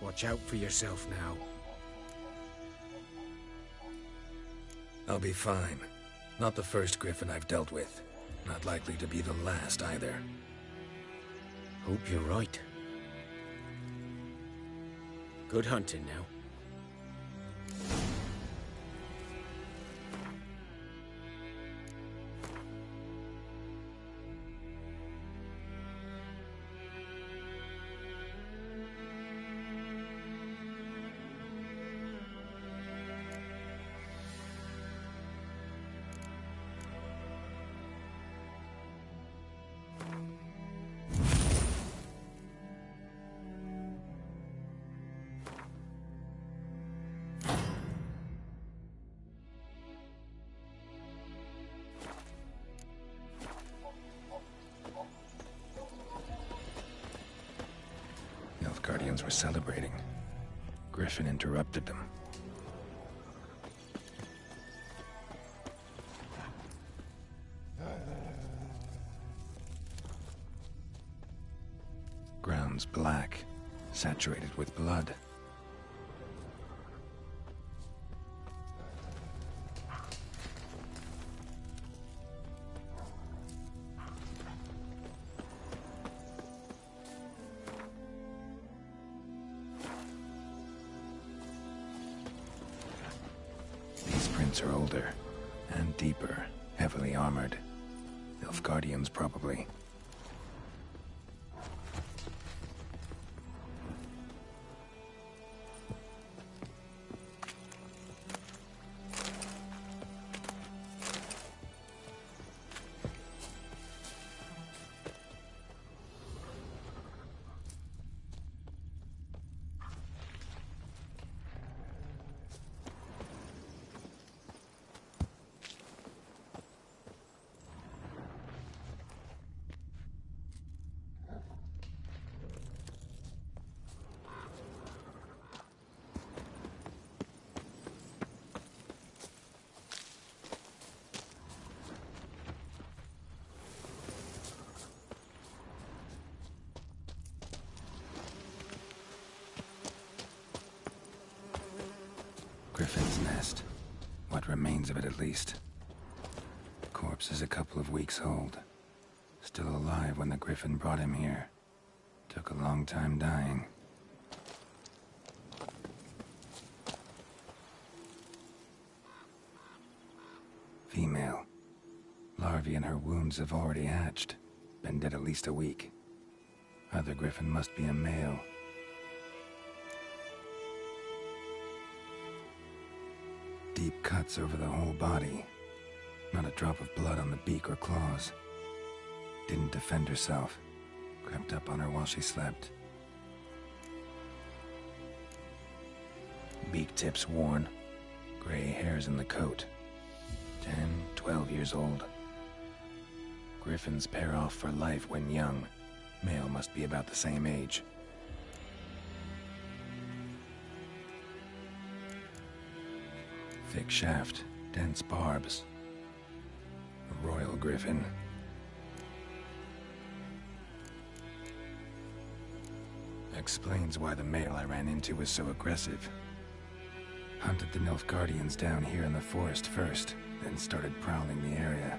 Watch out for yourself now. I'll be fine. Not the first Griffin I've dealt with. Not likely to be the last either. Hope you're right. Good hunting now. Guardians were celebrating. Griffin interrupted them. Ground's black, saturated with blood. Are older and deeper, heavily armored. Nilfgaardians, probably. Griffin's nest. What remains of it, at least. Corpse is a couple of weeks old. Still alive when the Griffin brought him here. Took a long time dying. Female. Larvae in her wounds have already hatched. Been dead at least a week. Other Griffin must be a male. Deep cuts over the whole body. Not a drop of blood on the beak or claws. Didn't defend herself. Crept up on her while she slept. Beak tips worn. Gray hairs in the coat. 10, 12 years old. Griffins pair off for life when young. Male must be about the same age. Thick shaft, dense barbs. A royal griffin. Explains why the male I ran into was so aggressive. Hunted the Nilfgaardians down here in the forest first, then started prowling the area.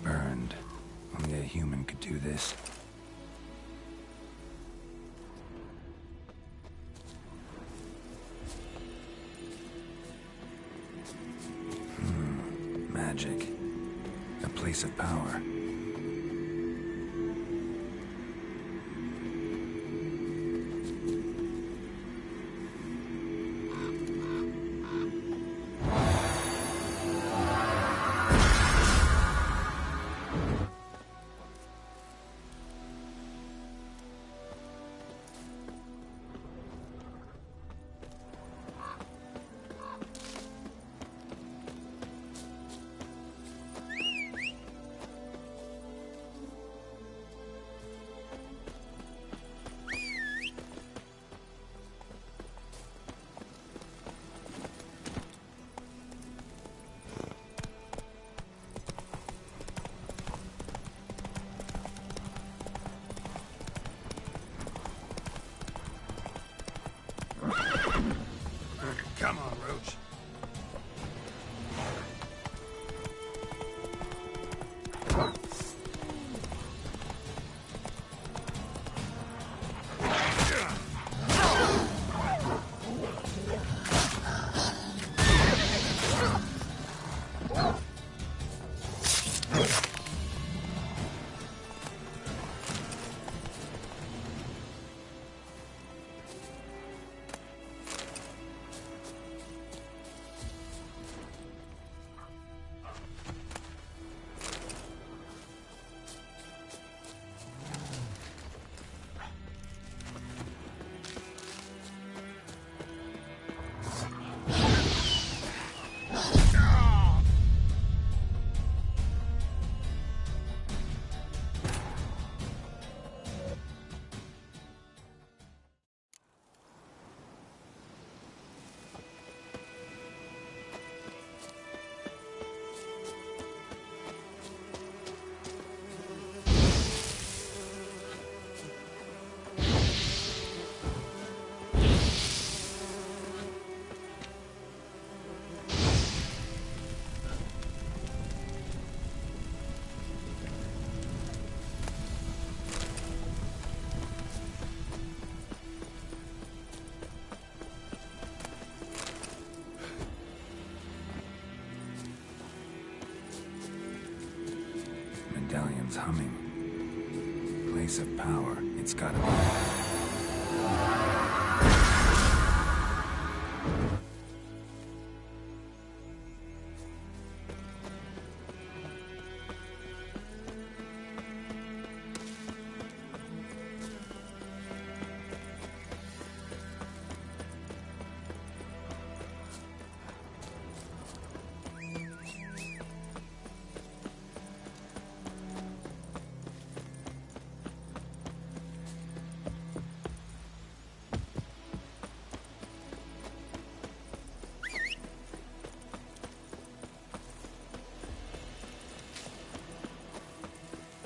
Burned. Only a human could do this. Magic. A place of power. medallion's humming. Place of power. It's gotta be.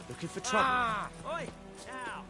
Looking for trouble? Oi! Now!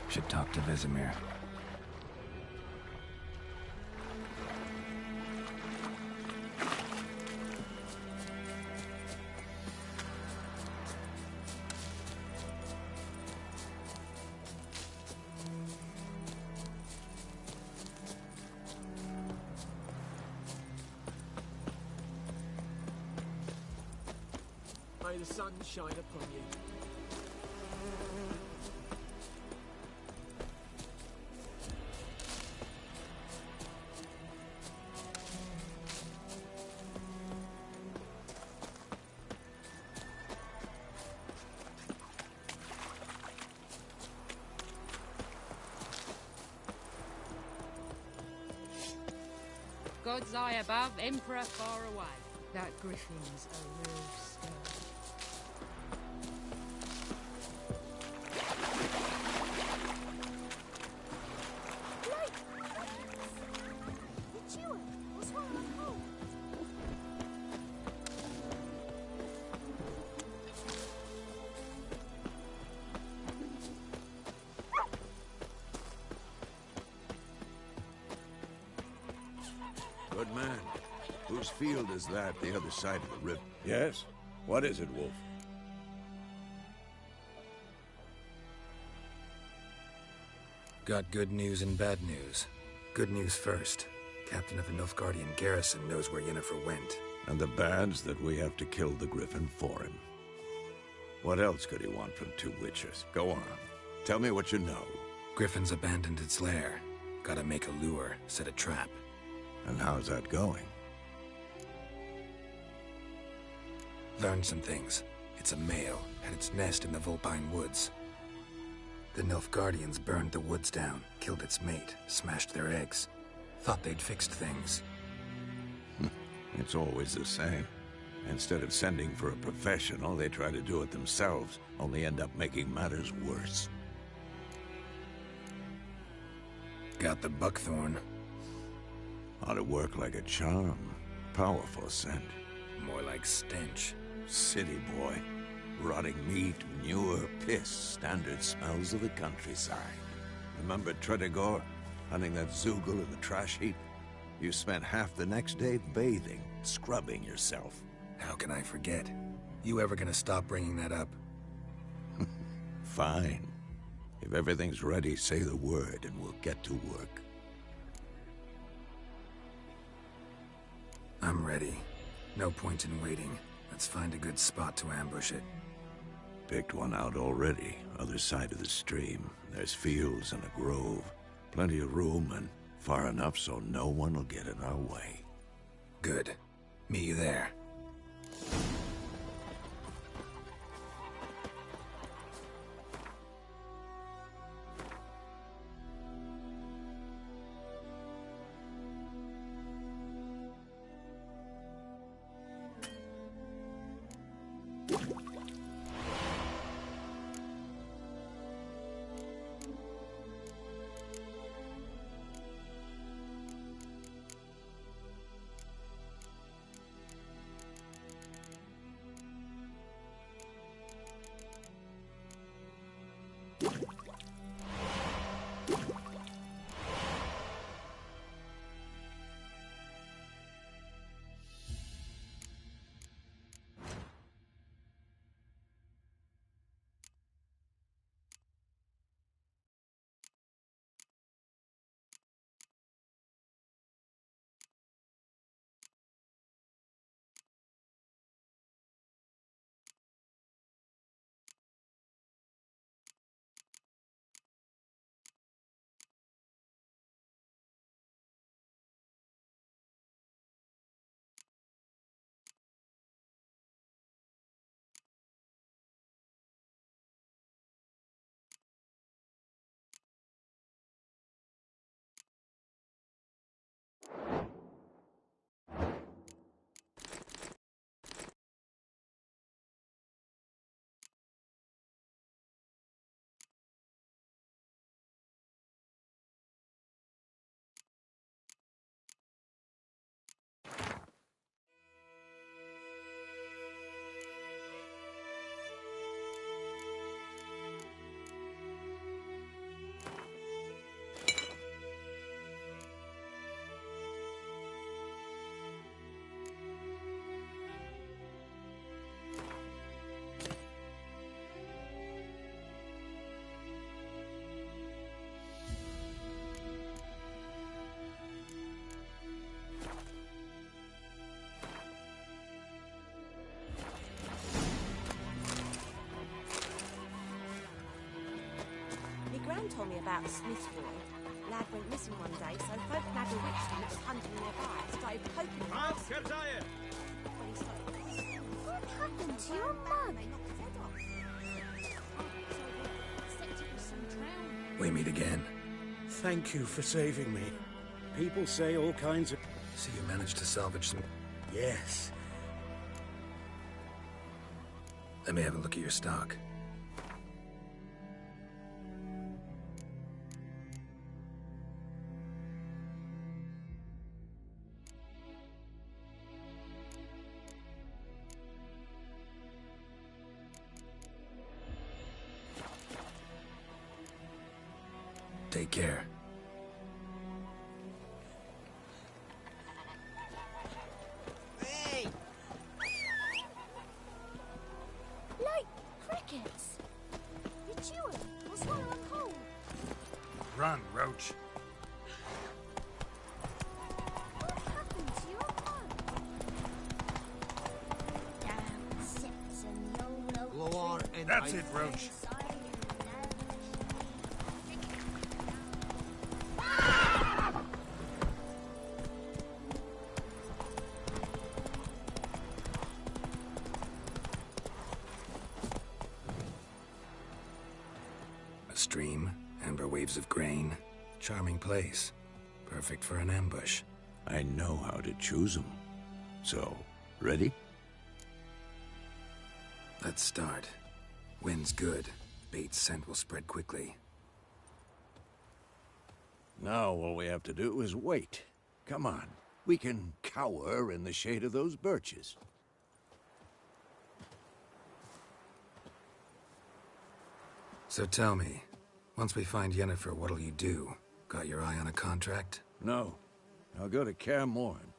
Should talk to Vesemir. May the sun shine upon you. God's eye above, Emperor far away. That griffin's a real stir. Good man. Whose field is that, the other side of the river? Yes? What is it, Wolf? Got good news and bad news. Good news first. Captain of the Nilfgaardian garrison knows where Yennefer went. And the bad's that we have to kill the Griffin for him. What else could he want from two witches? Go on. Tell me what you know. Griffin's abandoned its lair. Gotta make a lure, set a trap. And how's that going? Learned some things. It's a male, had its nest in the Vulpine Woods. The Nilfgaardians burned the woods down, killed its mate, smashed their eggs. Thought they'd fixed things. It's always the same. Instead of sending for a professional, they try to do it themselves, only end up making matters worse. Got the buckthorn. Ought to work like a charm. Powerful scent. More like stench. City boy. Rotting meat, manure, piss, standard smells of the countryside. Remember Tredegor? Hunting that Zoogle in the trash heap? You spent half the next day bathing, scrubbing yourself. How can I forget? You ever gonna stop bringing that up? Fine. If everything's ready, say the word and we'll get to work. I'm ready. No point in waiting. Let's find a good spot to ambush it. Picked one out already, other side of the stream. There's fields and a grove. Plenty of room and far enough so no one will get in our way. Good. Meet you there. Gran told me about a Smith's boy. Lad went missing one day, so folk nabbed a witchman that was hunting nearby. Started poking him. When he started... What happened to your mum? They knocked his head off. We meet again. Thank you for saving me. People say all kinds of... So you managed to salvage some... Yes. Let me have a look at your stock. Take care. Hey! Like crickets. You chew them or swallow them whole. Run, Roach. That's it, Roach. A stream, amber waves of grain. Charming place. Perfect for an ambush. I know how to choose them. So, ready? Let's start. Wind's good. Bait's scent will spread quickly. Now all we have to do is wait. Come on. We can cower in the shade of those birches. So tell me, once we find Yennefer, what'll you do? Got your eye on a contract? No. I'll go to Kaer Morhen.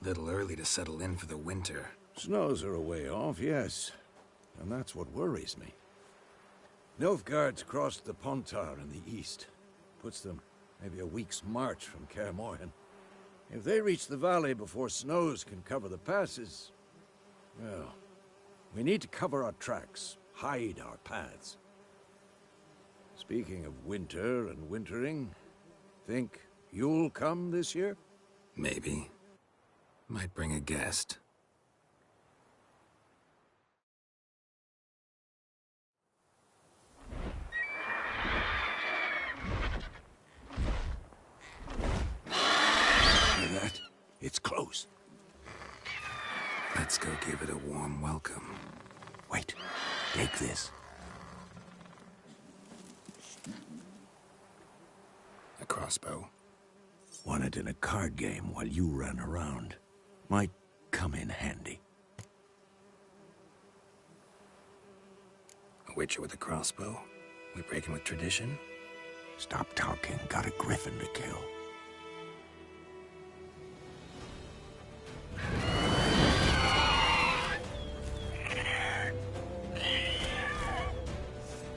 Little early to settle in for the winter. Snows are a way off, yes. And that's what worries me. Nilfgaard's crossed the Pontar in the east. Puts them maybe a week's march from Kaer Morhen. If they reach the valley before snows can cover the passes, well, we need to cover our tracks, hide our paths. Speaking of winter and wintering, think you'll come this year? Maybe. Might bring a guest. Hear that? It's close. Let's go give it a warm welcome. Wait. Take this. A crossbow. Won it in a card game while you ran around. Might come in handy. A witcher with a crossbow? We breaking with tradition? Stop talking. Got a griffin to kill.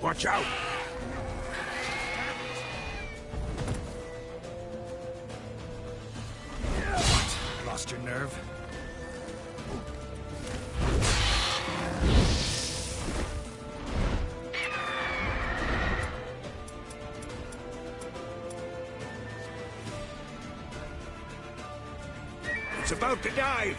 Watch out! Lost your nerve? It's about to dive!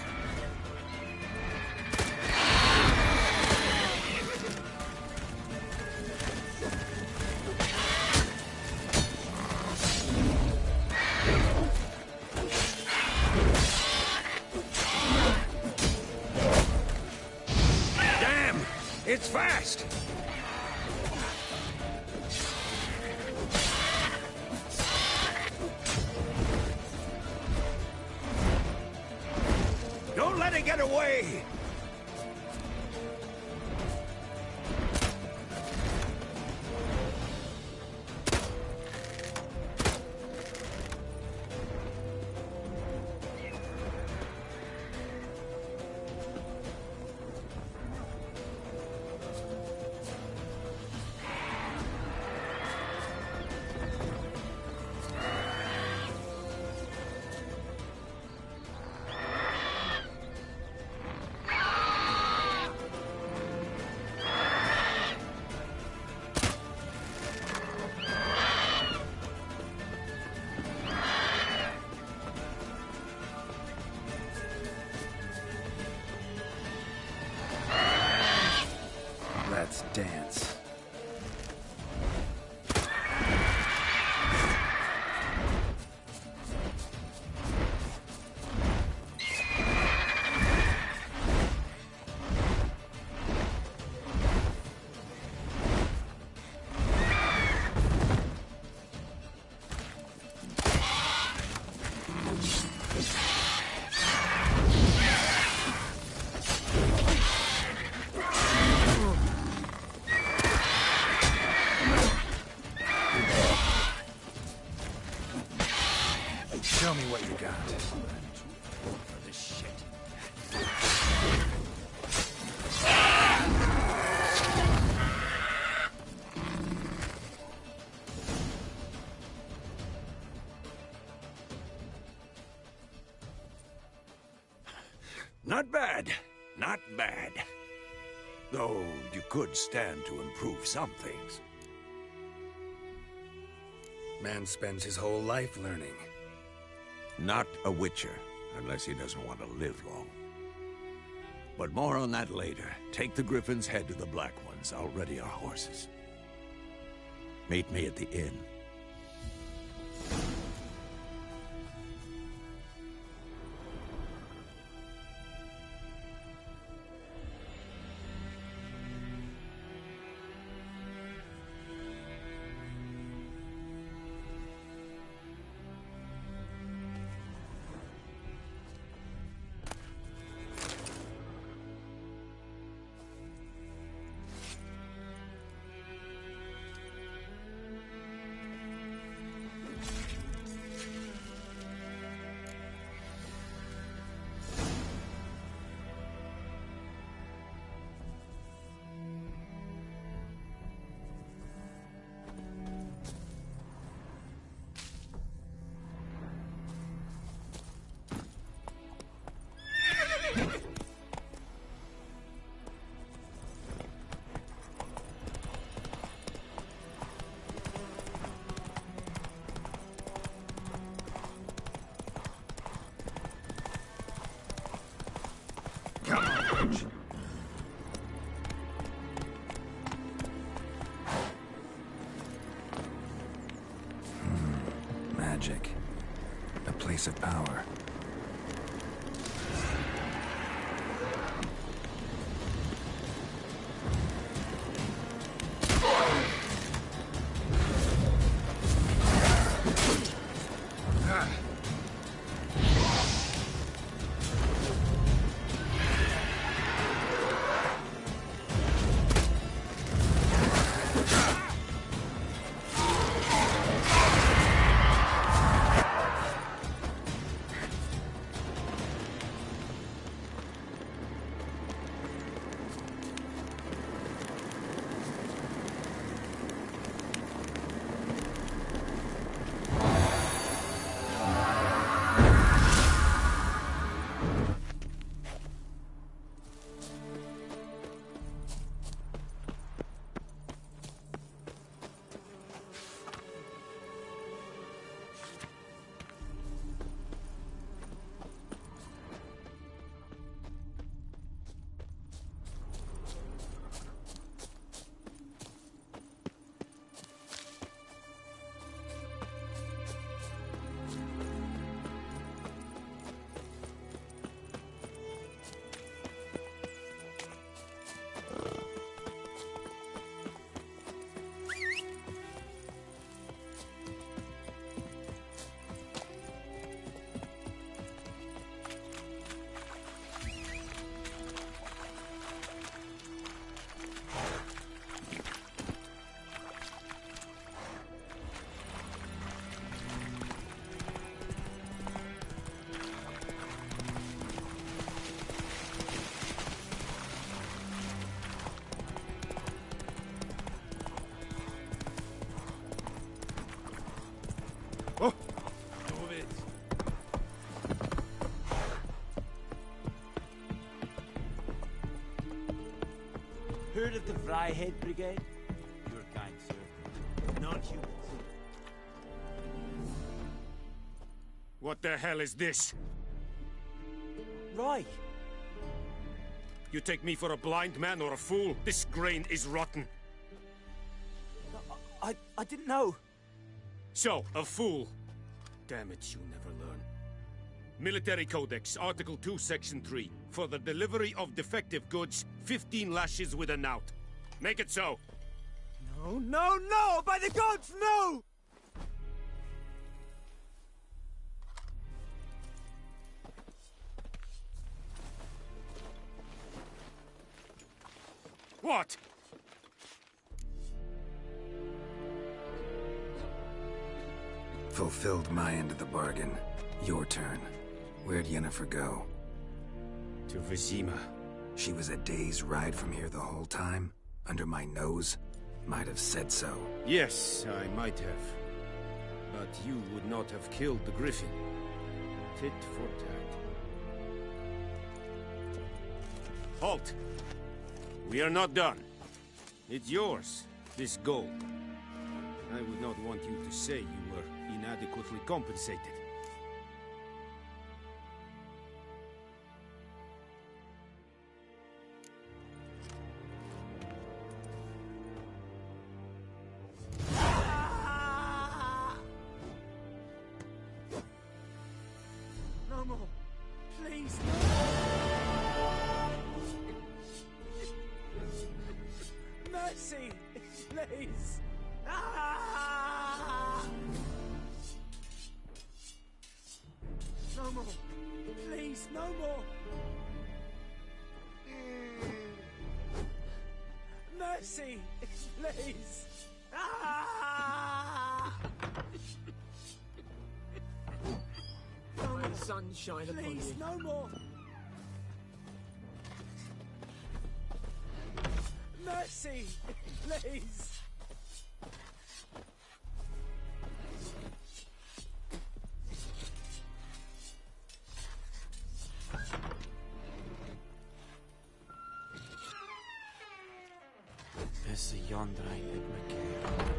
Damn! It's fast! Don't let it get away! Let's dance. Show me what you got. For this shit. Not bad. Not bad. Though you could stand to improve some things. Man spends his whole life learning. Not a Witcher, unless he doesn't want to live long. But more on that later. Take the Griffin's head to the Black Ones. I'll ready our horses. Meet me at the inn. Magic. A place of power. Heard of the Fryhead Brigade? Your kind, sir. Non-humans. What the hell is this? Right. You take me for a blind man or a fool? This grain is rotten. I didn't know. So, a fool. Damn it, you never learn. Military Codex, Article 2, Section 3. For the delivery of defective goods, 15 lashes with a knout. Make it so. No, no, no! By the gods, no! What? Fulfilled my end of the bargain. Your turn. Where'd Yennefer go? To Vizima. She was a day's ride from here the whole time? Under my nose? Might have said so. Yes, I might have. But you would not have killed the Griffin. Tit for tat. Halt! We are not done. It's yours, this gold. I would not want you to say you were inadequately compensated. No more. Please. Mercy, please. No more. Please, no more. Mercy, please. No more sunshine upon you. Please, no more. Mercy, please. Essa Yondrain et McCabe.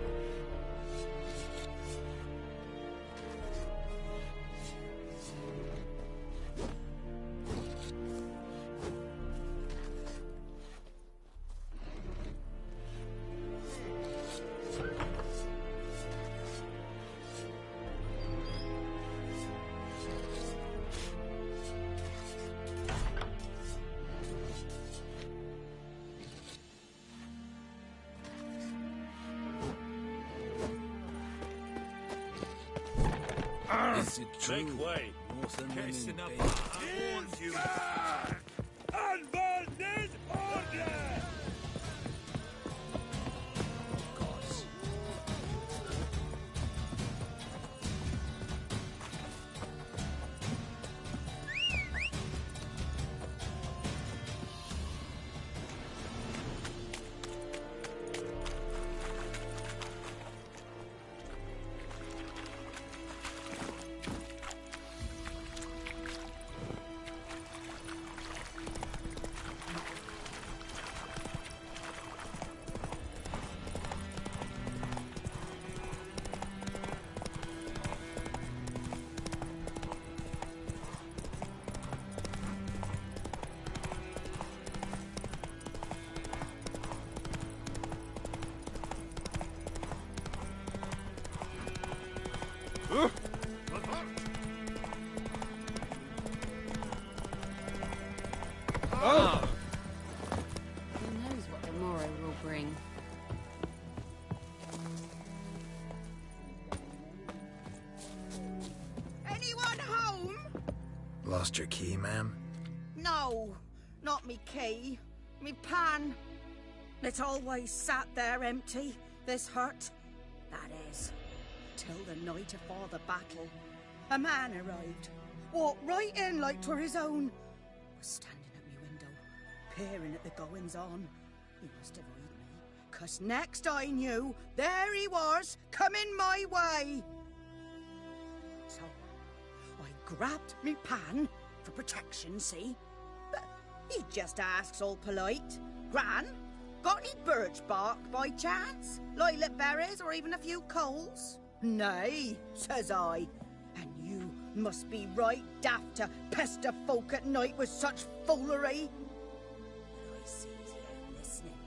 Is it true? Make way. Case enough. I warned you. Unbounded order! Who knows what the morrow will bring? Anyone home? Lost your key, ma'am? No, not me key. Me pan. It always sat there empty, this hut. That is, till the night afore the battle. A man arrived, walked right in like 'twere his own. Was standing at me window, peering at the goings-on. He must avoid me, 'cause next I knew, there he was, coming my way. So, I grabbed me pan, for protection, see? But he just asks all polite, Gran, got any birch bark by chance? Lilac berries or even a few coals? Nay, says I. And you must be right daft to pester folk at night with such foolery. But I sees he ain't listening,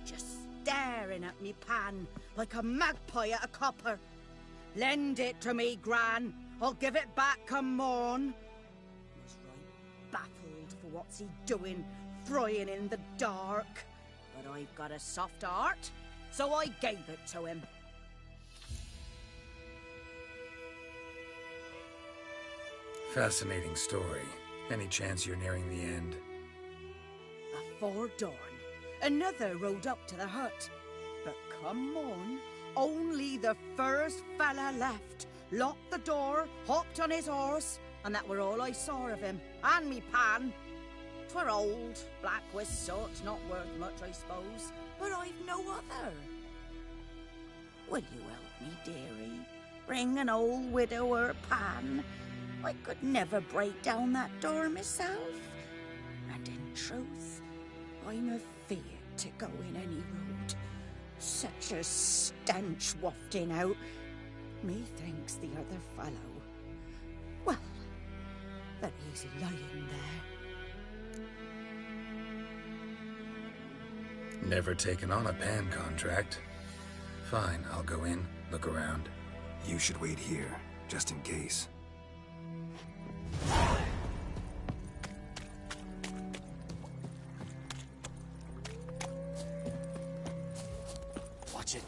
just staring at me pan like a magpie at a copper. Lend it to me, Gran. I'll give it back come morn. Was right baffled for what's he doing, frying in the dark. But I've got a soft heart, so I gave it to him. Fascinating story. Any chance you're nearing the end? Afore dawn, another rode up to the hut. But come on, only the first fella left. Locked the door, hopped on his horse, and that were all I saw of him. And me pan. 'Twere old, black with soot, not worth much, I suppose. But I've no other. Will you help me, dearie? Bring an old widower pan. I could never break down that door myself. And in truth, I'm afeard to go in any road. Such a stench wafting out. Methinks the other fellow. Well, that he's lying there. Never taken on a pan contract. Fine, I'll go in, look around. You should wait here, just in case. Watch it.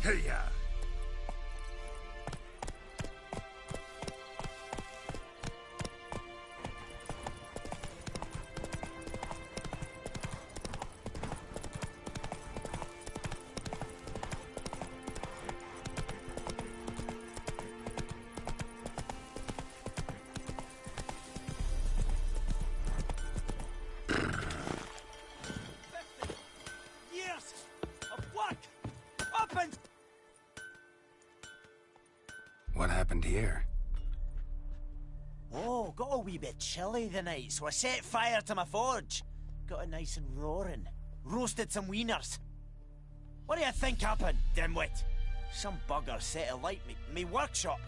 Hey-ya! Years of work! Up and... What happened here? Oh, got a wee bit chilly the night, so I set fire to my forge. Got it nice and roaring. Roasted some wieners. What do you think happened, dimwit? Some bugger set alight me workshop.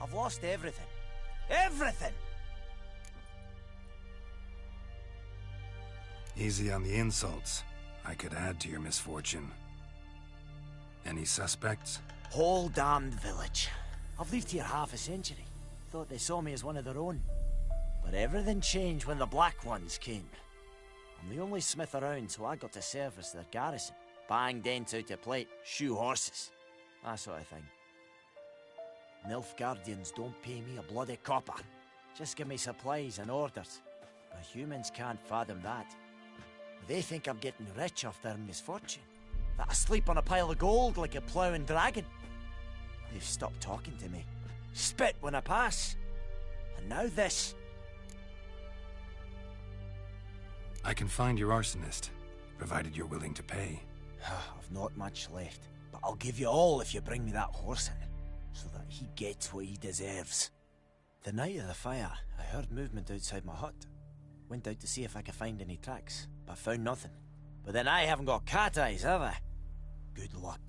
I've lost everything. Everything! Easy on the insults. I could add to your misfortune. Any suspects? Whole damned village. I've lived here half a century. Thought they saw me as one of their own. But everything changed when the Black Ones came. I'm the only smith around, so I got to service their garrison. Bang dents out of plate, shoe horses. That sort of thing. Nilfgaardians don't pay me a bloody copper. Just give me supplies and orders. But humans can't fathom that. They think I'm getting rich off their misfortune. That I sleep on a pile of gold like a ploughing dragon. They've stopped talking to me. Spit when I pass. And now this. I can find your arsonist, provided you're willing to pay. I've not much left, but I'll give you all if you bring me that horse in, so that he gets what he deserves. The night of the fire, I heard movement outside my hut. Went out to see if I could find any tracks, but found nothing. But then I haven't got cat eyes, have I? Good luck.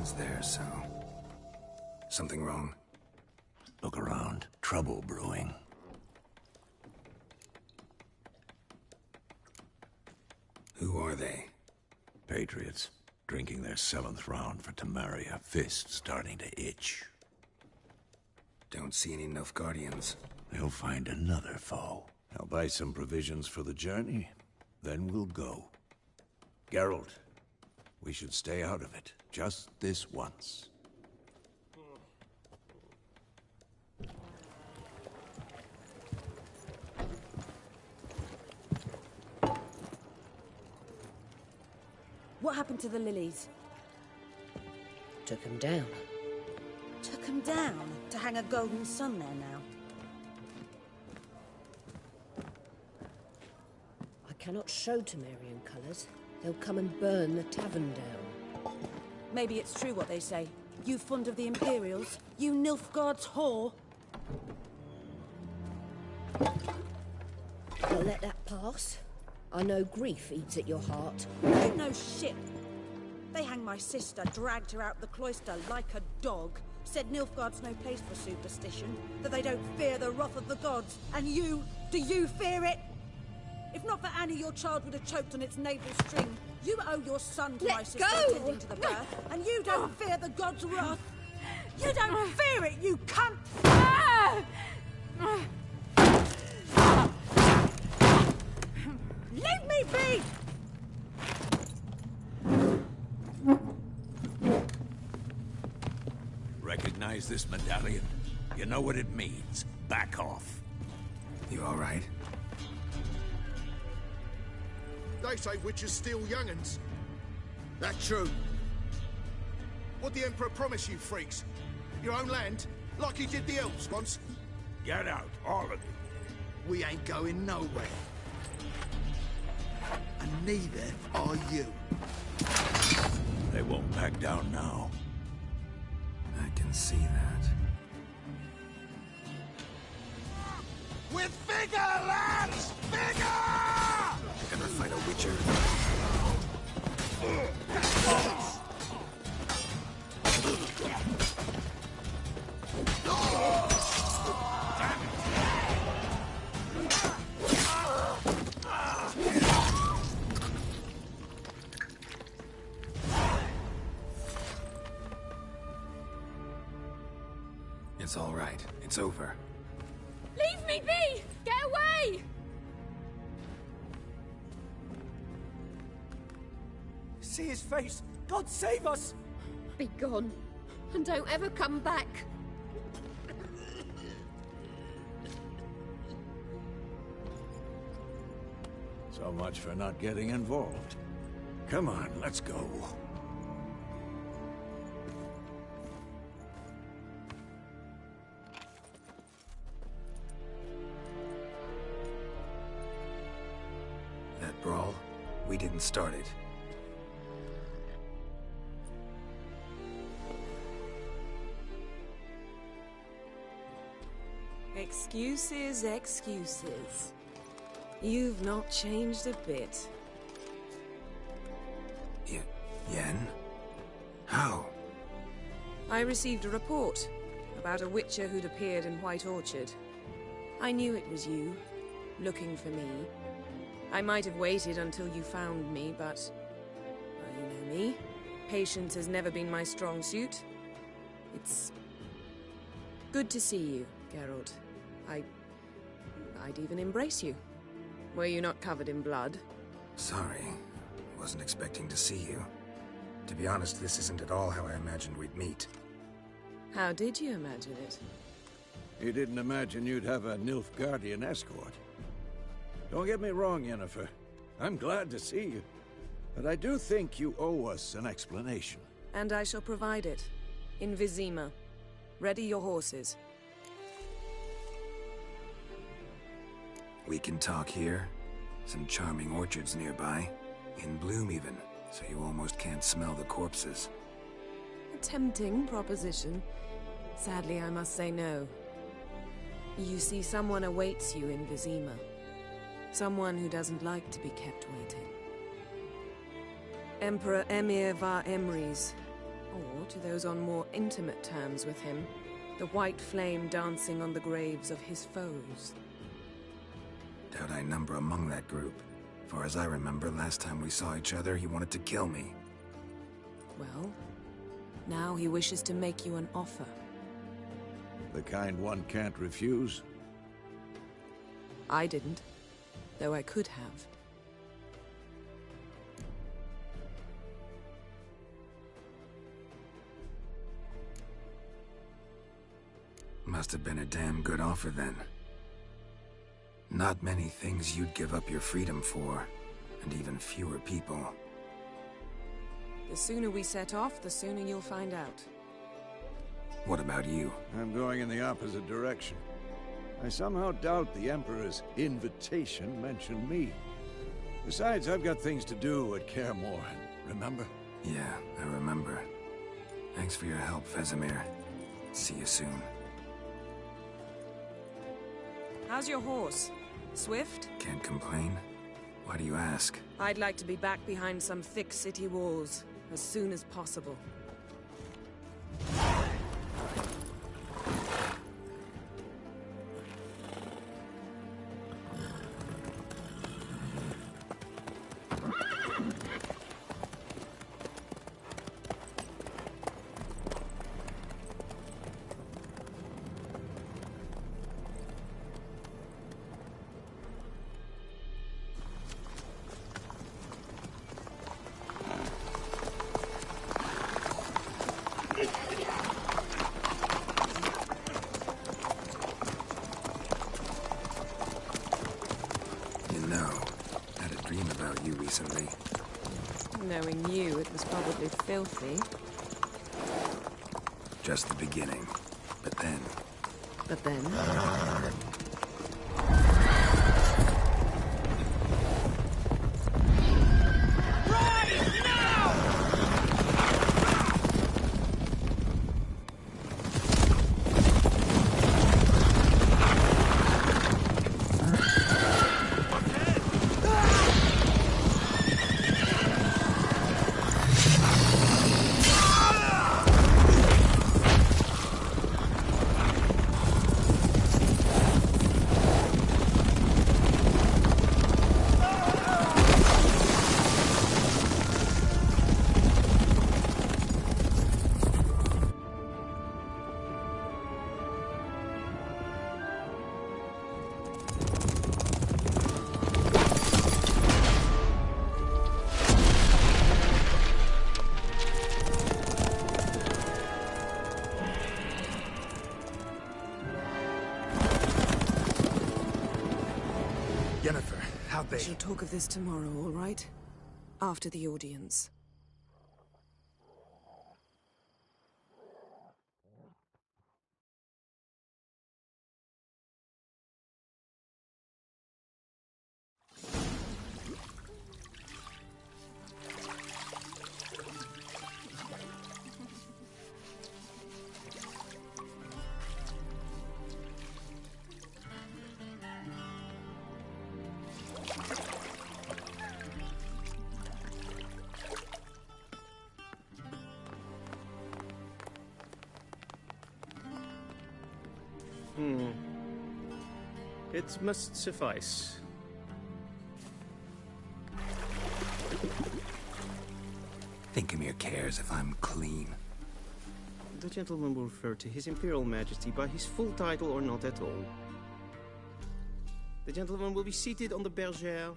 one's there, so... Something wrong? Look around. Trouble brewing. Who are they? Patriots. Drinking their 7th round for Temeria. Fist starting to itch. Don't see any Nilfgaardians. They'll find another foe. I'll buy some provisions for the journey. Then we'll go. Geralt, we should stay out of it. Just this once. What happened to the lilies? Took him down. Took them down to hang a golden sun there now. I cannot show Temerian colours. They'll come and burn the tavern down. Maybe it's true what they say. You fond of the Imperials? You Nilfgaard's whore? I'll let that pass. I know grief eats at your heart. You know shit. They hanged my sister, dragged her out the cloister like a dog. Said Nilfgaard's no place for superstition, that they don't fear the wrath of the gods. And you, do you fear it? If not for Annie, your child would have choked on its navel string. You owe your son to my sister attending to the birth, and you don't fear the gods' wrath. You don't fear it, you cunt! Leave me be! Recognize this medallion? You know what it means. Back off. You all right? They say witches steal young'uns. That true? What'd the Emperor promise you freaks? Your own land? Like he did the elves once? Get out, all of you. We ain't going nowhere. And neither are you. They won't back down now. I can see that. With vigor, lads! Vigor! Ever fight a witcher? It's all right. It's over. Leave me be! Get away! See his face! God save us! Be gone, and don't ever come back. So much for not getting involved. Come on, let's go. That brawl, we didn't start it. Excuses, excuses. You've not changed a bit. Yen? How? I received a report about a witcher who'd appeared in White Orchard. I knew it was you, looking for me. I might have waited until you found me, but... well, you know me. Patience has never been my strong suit. It's... good to see you, Geralt. I'd even embrace you. Were you not covered in blood? Sorry. Wasn't expecting to see you. To be honest, this isn't at all how I imagined we'd meet. How did you imagine it? You didn't imagine you'd have a Nilfgaardian escort. Don't get me wrong, Yennefer. I'm glad to see you. But I do think you owe us an explanation. And I shall provide it. In Vizima. Ready your horses. We can talk here. Some charming orchards nearby. In bloom even, so you almost can't smell the corpses. A tempting proposition. Sadly, I must say no. You see, someone awaits you in Vizima. Someone who doesn't like to be kept waiting. Emperor Emhyr var Emreis, Or to those on more intimate terms with him, the white flame dancing on the graves of his foes. Doubt I number among that group. For as I remember, last time we saw each other, he wanted to kill me. Well, now he wishes to make you an offer. The kind one can't refuse? I didn't, though I could have. Must have been a damn good offer then. Not many things you'd give up your freedom for, and even fewer people. The sooner we set off, the sooner you'll find out. What about you? I'm going in the opposite direction. I somehow doubt the Emperor's invitation mentioned me. Besides, I've got things to do at Kaer Morhen, remember? Yeah, I remember. Thanks for your help, Vesemir. See you soon. How's your horse? Swift? Can't complain. Why do you ask? I'd like to be back behind some thick city walls as soon as possible. Recently. Knowing you, it was probably filthy. Just the beginning. But then... But then? Yennefer, how'd they... We shall talk of this tomorrow, all right? After the audience. It must suffice. Thinkamir cares if I'm clean. The gentleman will refer to His Imperial Majesty by his full title or not at all. The gentleman will be seated on the bergère.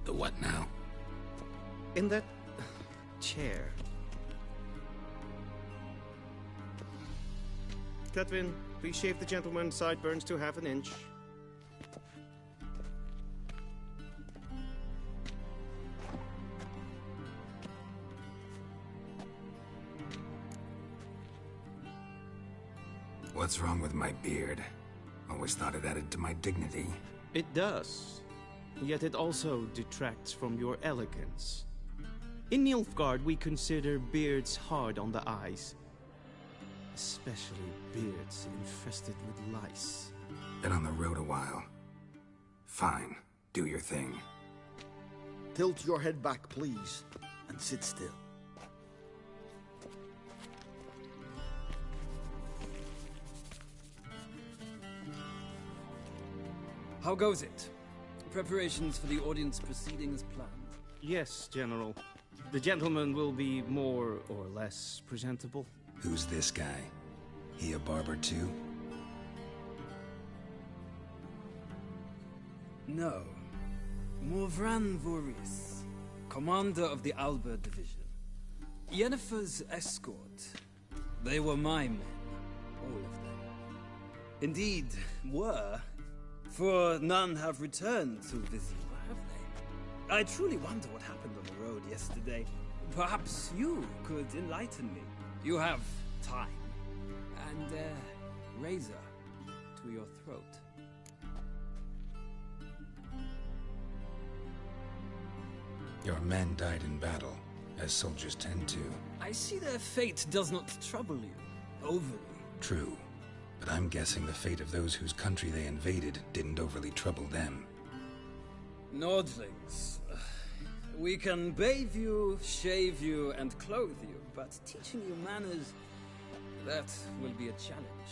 The what now? In that... chair. Cletwin, please shave the gentleman's sideburns to half an inch. What's wrong with my beard? Always thought it added to my dignity. It does. Yet it also detracts from your elegance. In Nilfgaard, we consider beards hard on the eyes. Especially beards infested with lice. Been on the road a while. Fine. Do your thing. Tilt your head back, please, and sit still. How goes it? Preparations for the audience proceeding as planned? Yes, General. The gentleman will be more or less presentable. Who's this guy? He a barber too? No. Morvran Voorhis, commander of the Alba Division. Yennefer's escort. They were my men, all of them. Indeed, were. For none have returned to Vizima, have they? I truly wonder what happened on the road yesterday. Perhaps you could enlighten me. You have time. And a razor to your throat. Your men died in battle, as soldiers tend to. I see their fate does not trouble you, overly. True, but I'm guessing the fate of those whose country they invaded didn't overly trouble them. Nordlings. We can bathe you, shave you, and clothe you, but teaching you manners, that will be a challenge.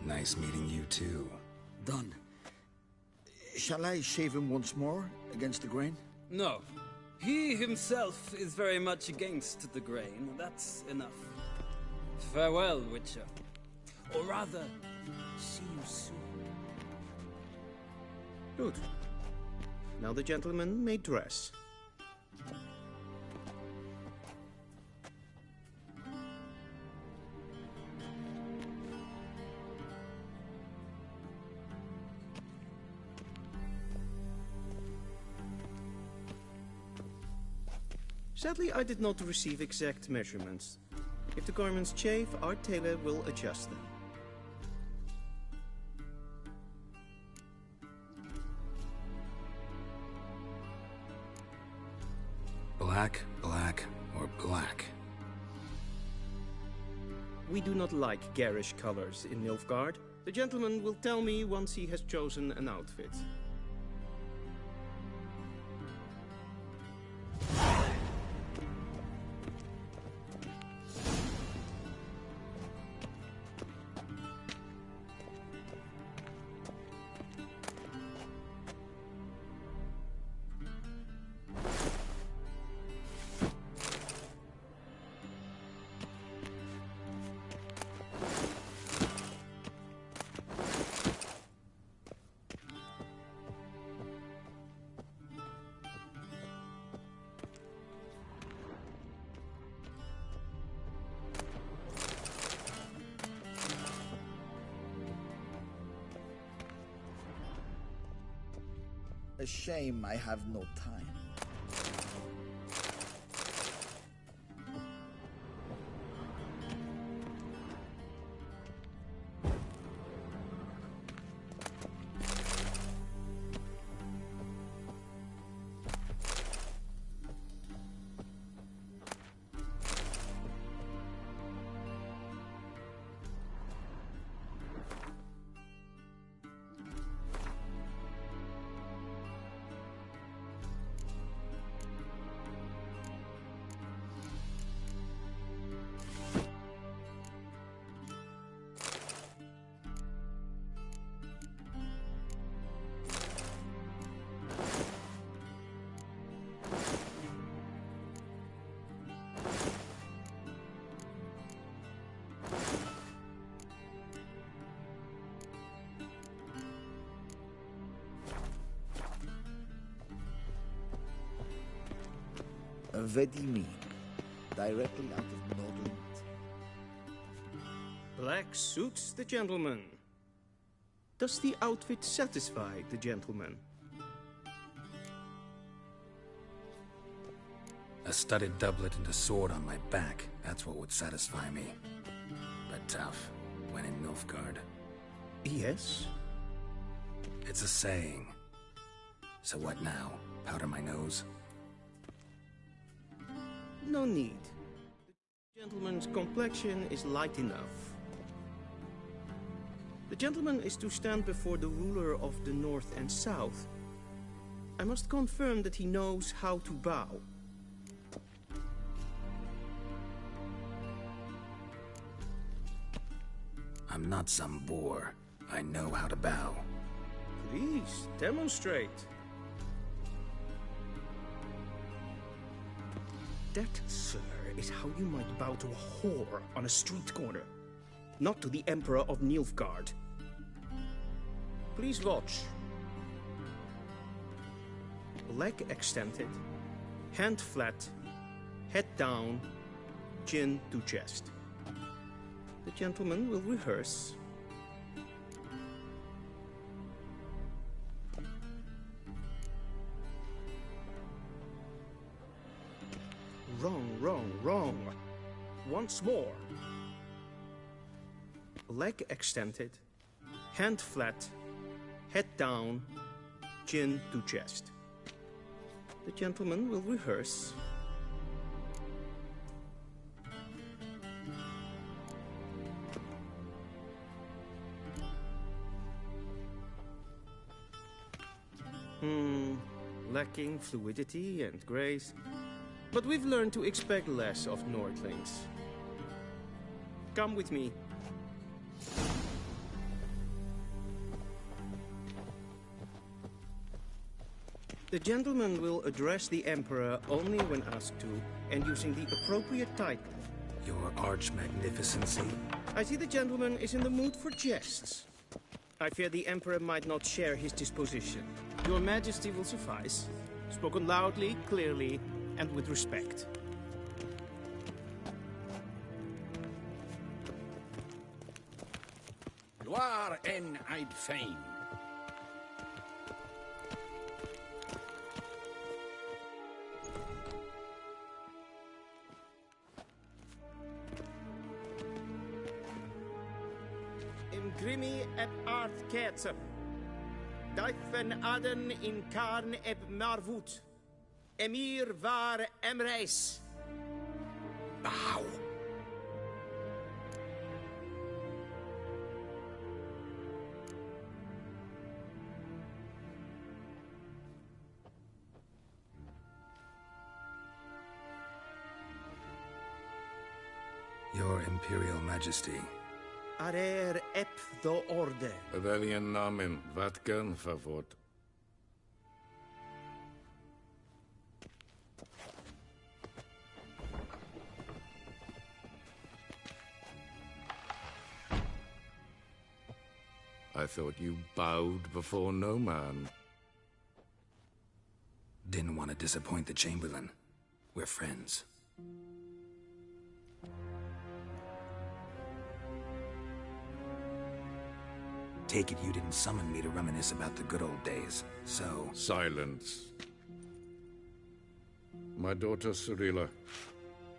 Nice meeting you too. Done. Shall I shave him once more, against the grain? No. He himself is very much against the grain. That's enough. Farewell, Witcher. Or rather, see you soon. Good. Now the gentleman may dress. Sadly, I did not receive exact measurements. If the garments chafe, our tailor will adjust them. Black, black, or black? We do not like garish colors in Nilfgaard. The gentleman will tell me once he has chosen an outfit. A shame I have no time. Vedimi, directly out of Nordland. Black suits the gentleman. Does the outfit satisfy the gentleman? A studded doublet and a sword on my back, that's what would satisfy me. But tough, when in Nilfgaard. Yes? It's a saying. So what now? Powder my nose? No need. The gentleman's complexion is light enough. The gentleman is to stand before the ruler of the North and South. I must confirm that he knows how to bow. I'm not some boor. I know how to bow. Please, demonstrate. That, sir, is how you might bow to a whore on a street corner, not to the Emperor of Nilfgaard. Please watch. Leg extended, hand flat, head down, chin to chest. The gentleman will rehearse. Wrong, wrong, wrong. Once more. Leg extended, hand flat, head down, chin to chest. The gentleman will rehearse. Lacking fluidity and grace. But we've learned to expect less of Nordlings. Come with me. The gentleman will address the Emperor only when asked to, and using the appropriate title. Your Arch-Magnificency? I see the gentleman is in the mood for jests. I fear the Emperor might not share his disposition. Your Majesty will suffice. Spoken loudly, clearly, and with respect. Gloire en Eid Fein. Imgrimi eb art ketzer. Daifen aden in karn eb marvut. Emir var Emreis. Bow. Your Imperial Majesty. Arer ep do orde. Weljen namen, wat kan favort? I thought you bowed before no man. Didn't want to disappoint the Chamberlain. We're friends. Take it you didn't summon me to reminisce about the good old days, so... Silence. My daughter Cirilla,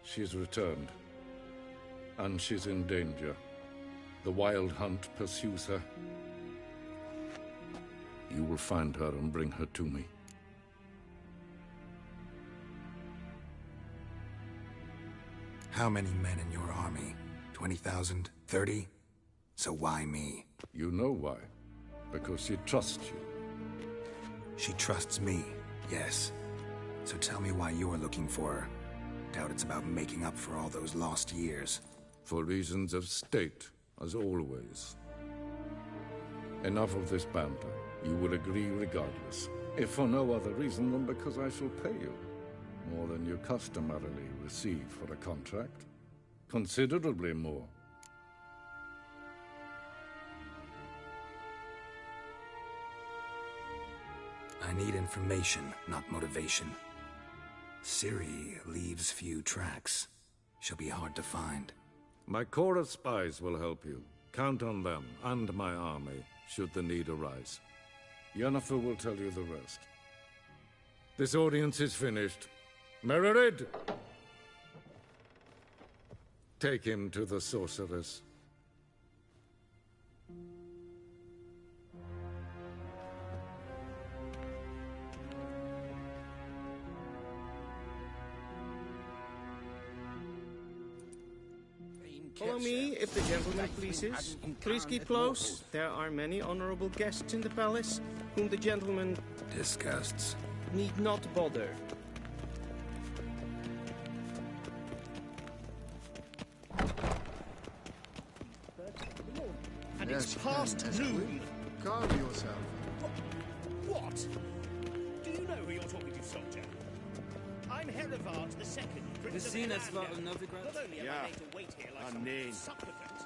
she's returned. And she's in danger. The Wild Hunt pursues her. You will find her and bring her to me. How many men in your army? 20,000? 30? So why me? You know why. Because she trusts you. She trusts me, yes. So tell me why you're looking for her. Doubt it's about making up for all those lost years. For reasons of state, as always. Enough of this banter. You will agree regardless. If for no other reason than because I shall pay you. More than you customarily receive for a contract. Considerably more. I need information, not motivation. Ciri leaves few tracks. She'll be hard to find. My corps of spies will help you. Count on them, and my army, should the need arise. Yennefer will tell you the rest. This audience is finished. Mererid! Take him to the sorceress. Follow me, if the gentleman pleases. Please keep close. There are many honorable guests in the palace, whom the gentleman... disgusts. ...need not bother. And it's past noon. Calm yourself. What? Do you know who you're talking to, soldier? I'm Herivard II, Prince of Vecinas Elandia. van Novigrad? Not only am Ja. I made to wait here like Ah, some nee. supplicant,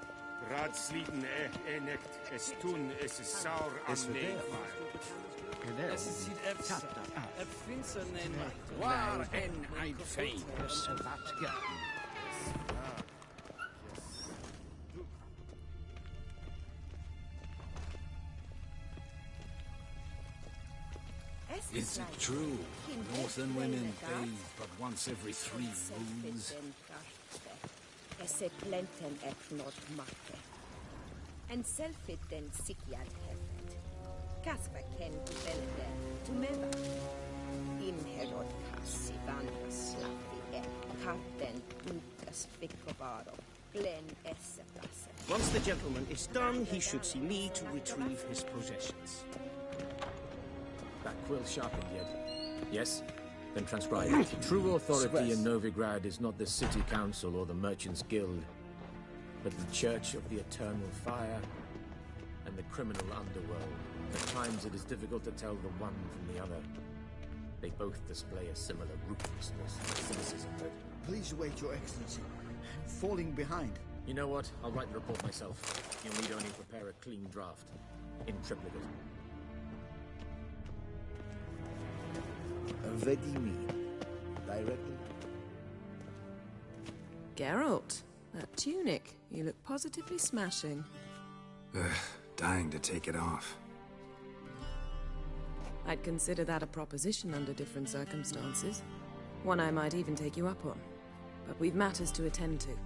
Raadsliden enicht, es tun, es is saur Es aan verdeelt. neefvaar. Es is hier finster Waar en ein famous that girl. Is it true? Northern women bathe but once every 3 moons? Esse plenten eknot makke. En selfitten sikjad hefet. Kasva ken velte tumeva. Imherod kassi vanda slappi e karten ukas pikovaro. Glen esse plasse. Once the gentleman is done, he should see me to retrieve his possessions. That quill sharpened yet? Yes? Then transcribe it. True authority in Novigrad is not the city council or the merchants' guild, but the Church of the Eternal Fire and the criminal underworld. At times it is difficult to tell the one from the other. They both display a similar ruthlessness and cynicism, but... Please wait, Your Excellency. I'm falling behind. You know what? I'll write the report myself. You'll need only prepare a clean draft. In triplicate. Vedimi. Directly. Geralt, that tunic. You look positively smashing. Ugh, dying to take it off. I'd consider that a proposition under different circumstances. One I might even take you up on. But we've matters to attend to.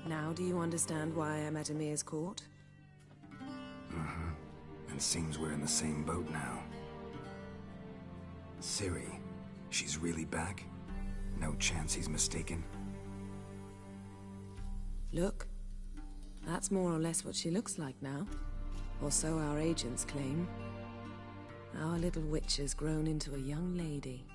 Now do you understand why I'm at Emir's court? Mm-hmm. And seems we're in the same boat now. Ciri, she's really back? No chance he's mistaken? Look, that's more or less what she looks like now. Or so our agents claim. Our little witch has grown into a young lady.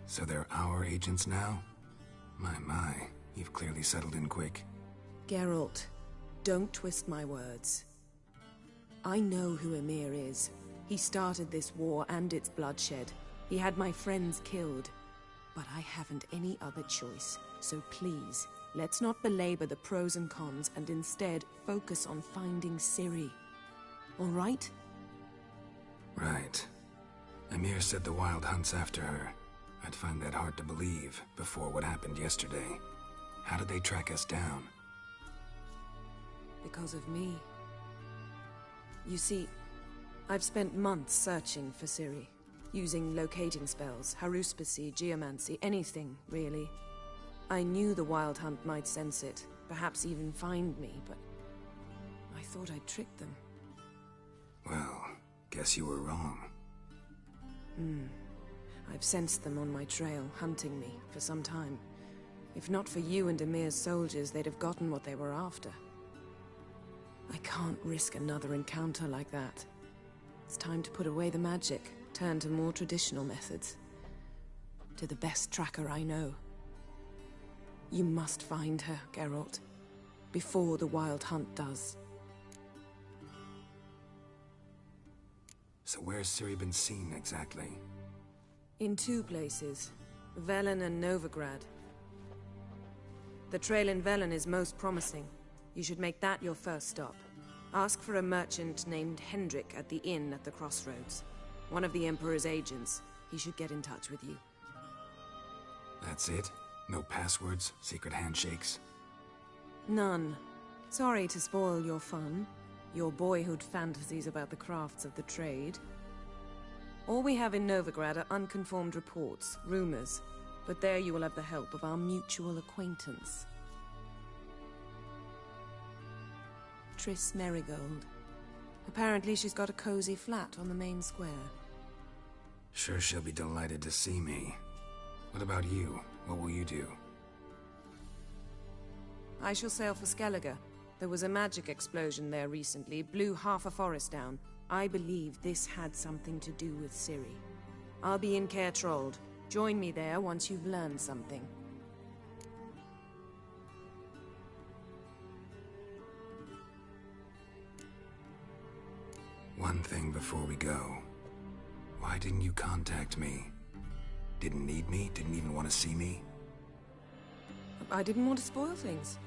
So they're our agents now? My, you've clearly settled in quick. Geralt, don't twist my words. I know who Emir is. He started this war and its bloodshed. He had my friends killed. But I haven't any other choice. So please, let's not belabor the pros and cons and instead focus on finding Ciri. All right? Right. Emir said the Wild Hunt's after her. I'd find that hard to believe before what happened yesterday. How did they track us down? Because of me. You see, I've spent months searching for Ciri. Using locating spells, haruspicy, geomancy, anything, really. I knew the Wild Hunt might sense it, perhaps even find me, but I thought I'd tricked them. Well, guess you were wrong. I've sensed them on my trail, hunting me, for some time. If not for you and Emir's soldiers, they'd have gotten what they were after. I can't risk another encounter like that. It's time to put away the magic, turn to more traditional methods. To the best tracker I know. You must find her, Geralt. Before the Wild Hunt does. So where's Ciri been seen, exactly? In 2 places. Velen and Novigrad. The trail in Velen is most promising. You should make that your first stop. Ask for a merchant named Hendrik at the inn at the crossroads. One of the Emperor's agents. He should get in touch with you. That's it? No passwords? Secret handshakes? None. Sorry to spoil your fun. Your boyhood fantasies about the crafts of the trade. All we have in Novigrad are unconformed reports, rumors. But there you will have the help of our mutual acquaintance. Triss Merigold. Apparently she's got a cozy flat on the main square. Sure she'll be delighted to see me. What about you? What will you do? I shall sail for Skellige. There was a magic explosion there recently, blew half a forest down. I believe this had something to do with Ciri. I'll be in Caer Trold. Join me there once you've learned something. One thing before we go. Why didn't you contact me? Didn't need me? Didn't even want to see me? I didn't want to spoil things.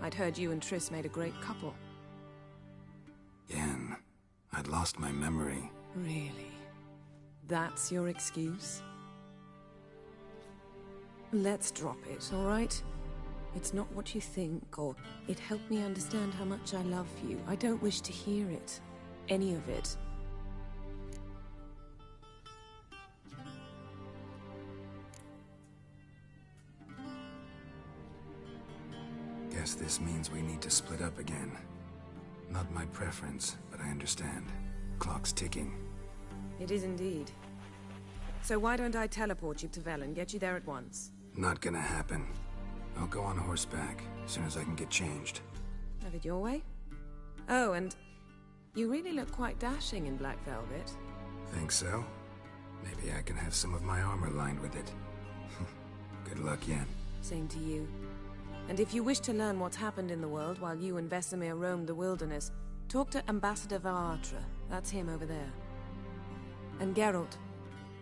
I'd heard you and Triss made a great couple. Yen, I'd lost my memory. Really? That's your excuse? Let's drop it, all right? It's not what you think, or it helped me understand how much I love you. I don't wish to hear it. Any of it. Guess this means we need to split up again. Not my preference, but I understand. Clock's ticking. It is indeed. So why don't I teleport you to Velen, get you there at once? Not gonna happen. I'll go on horseback, as soon as I can get changed. Have it your way? Oh, and you really look quite dashing in black velvet. Think so? Maybe I can have some of my armor lined with it. Good luck, Yen. Same to you. And if you wish to learn what's happened in the world while you and Vesemir roamed the wilderness, talk to Ambassador Varatra. That's him over there. And Geralt,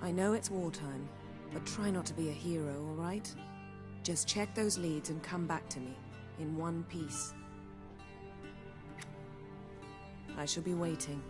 I know it's wartime, but try not to be a hero, all right? Just check those leads and come back to me, in one piece. I shall be waiting.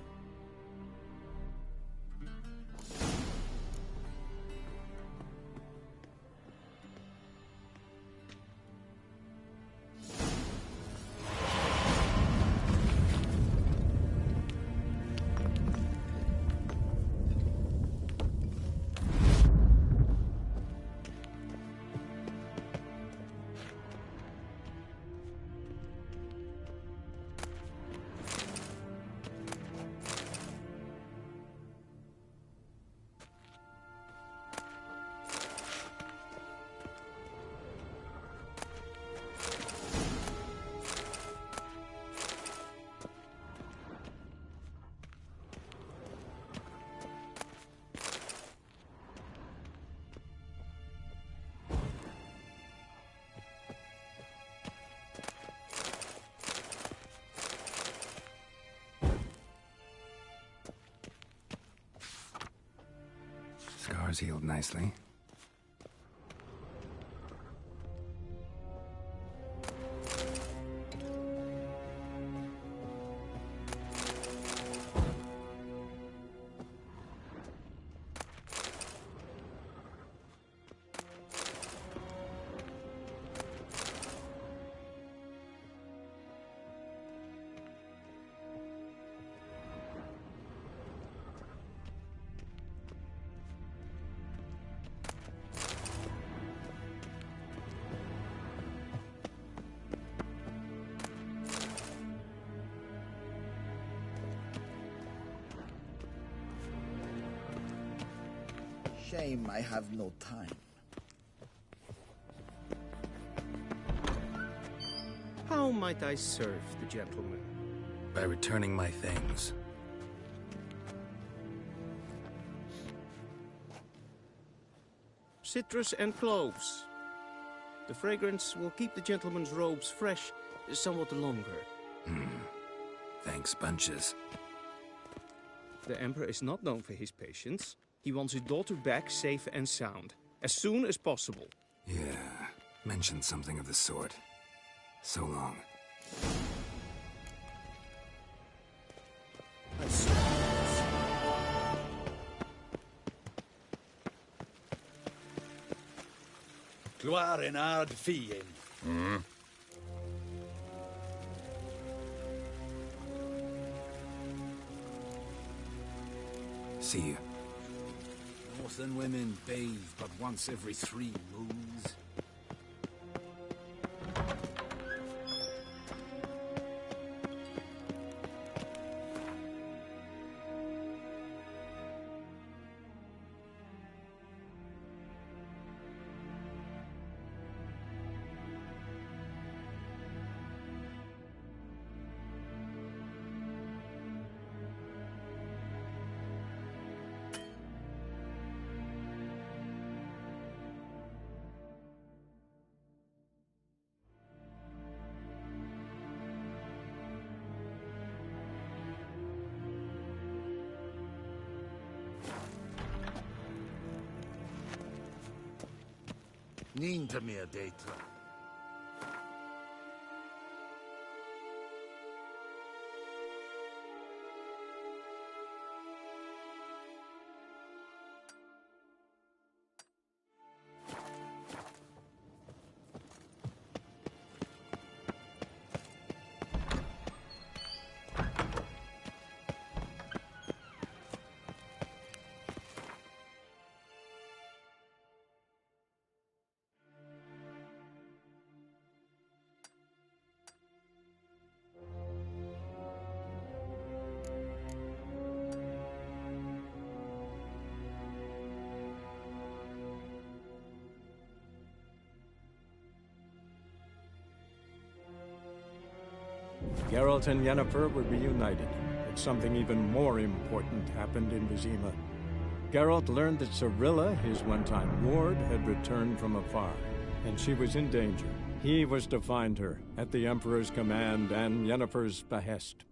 Scars healed nicely. Shame I have no time. How might I serve the gentleman? By returning my things. Citrus and cloves. The fragrance will keep the gentleman's robes fresh somewhat longer. Thanks, bunches. The Emperor is not known for his patience. He wants his daughter back safe and sound, as soon as possible. Yeah, mentioned something of the sort. So long. Gloire en ard fien. See you. Northern women bathe but once every 3 moons. Nintamir Deitra. Geralt and Yennefer were reunited, but something even more important happened in Vizima. Geralt learned that Cirilla, his one-time ward, had returned from afar, and she was in danger. He was to find her, at the Emperor's command and Yennefer's behest.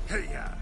Hey-ya!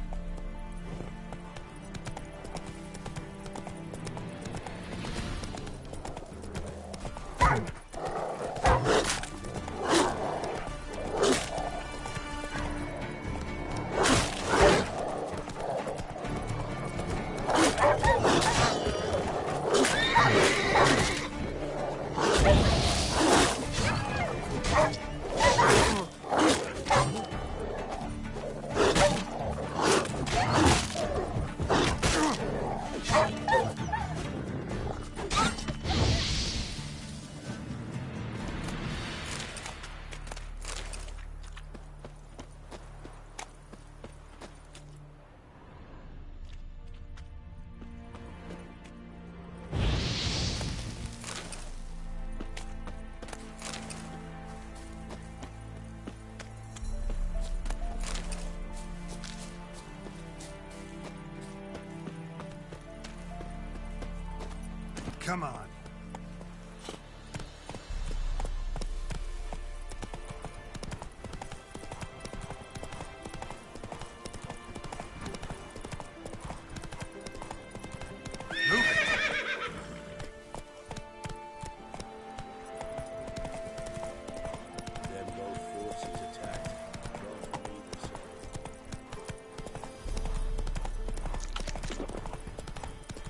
Come on.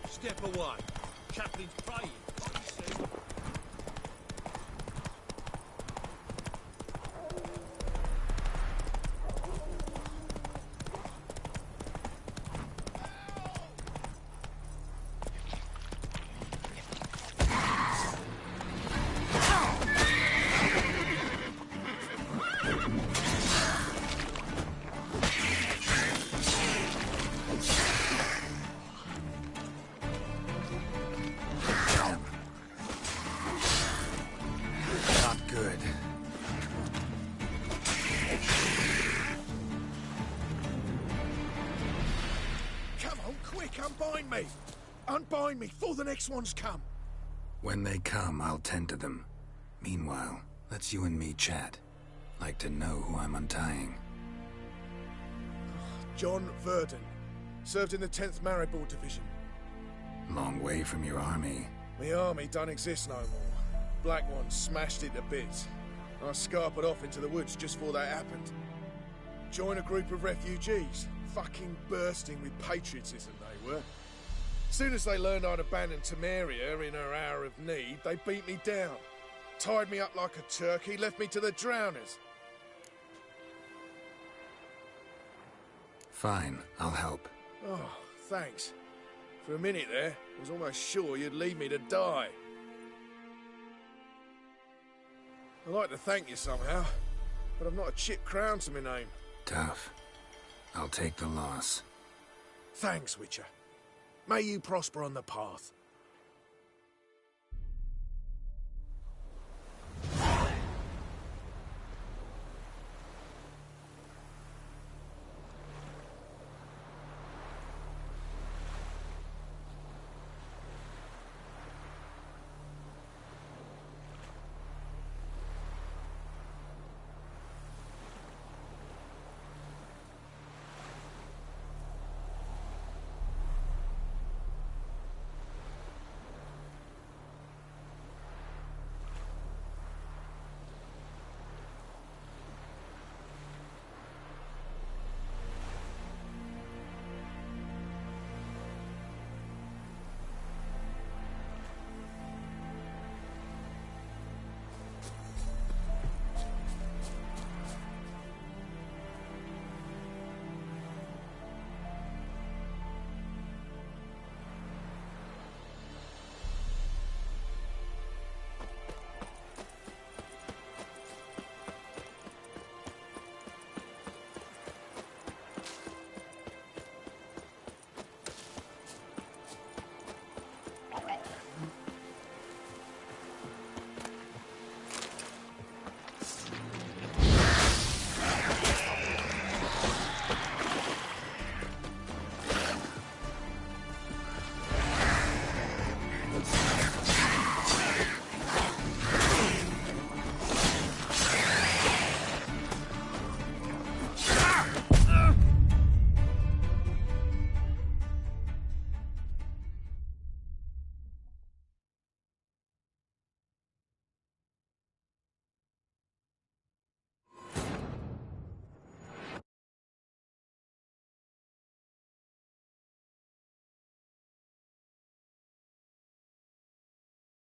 Step away. Chaplain's praying. Unbind me! Unbind me before the next ones come! When they come, I'll tend to them. Meanwhile, let's you and me chat. Like to know who I'm untying. John Verdon. Served in the 10th Maribor Division. Long way from your army. My army don't exist no more. Black Ones smashed it to bits. I scarpered off into the woods just before that happened. Joined a group of refugees. Fucking bursting with patriotism they were. Soon as they learned I'd abandoned Temeria in her hour of need, they beat me down. Tied me up like a turkey, left me to the drowners. Fine, I'll help. Oh, thanks. For a minute there, I was almost sure you'd leave me to die. I'd like to thank you somehow, but I've not a chip crown to my name. Tough. I'll take the loss. Thanks, Witcher. May you prosper on the path.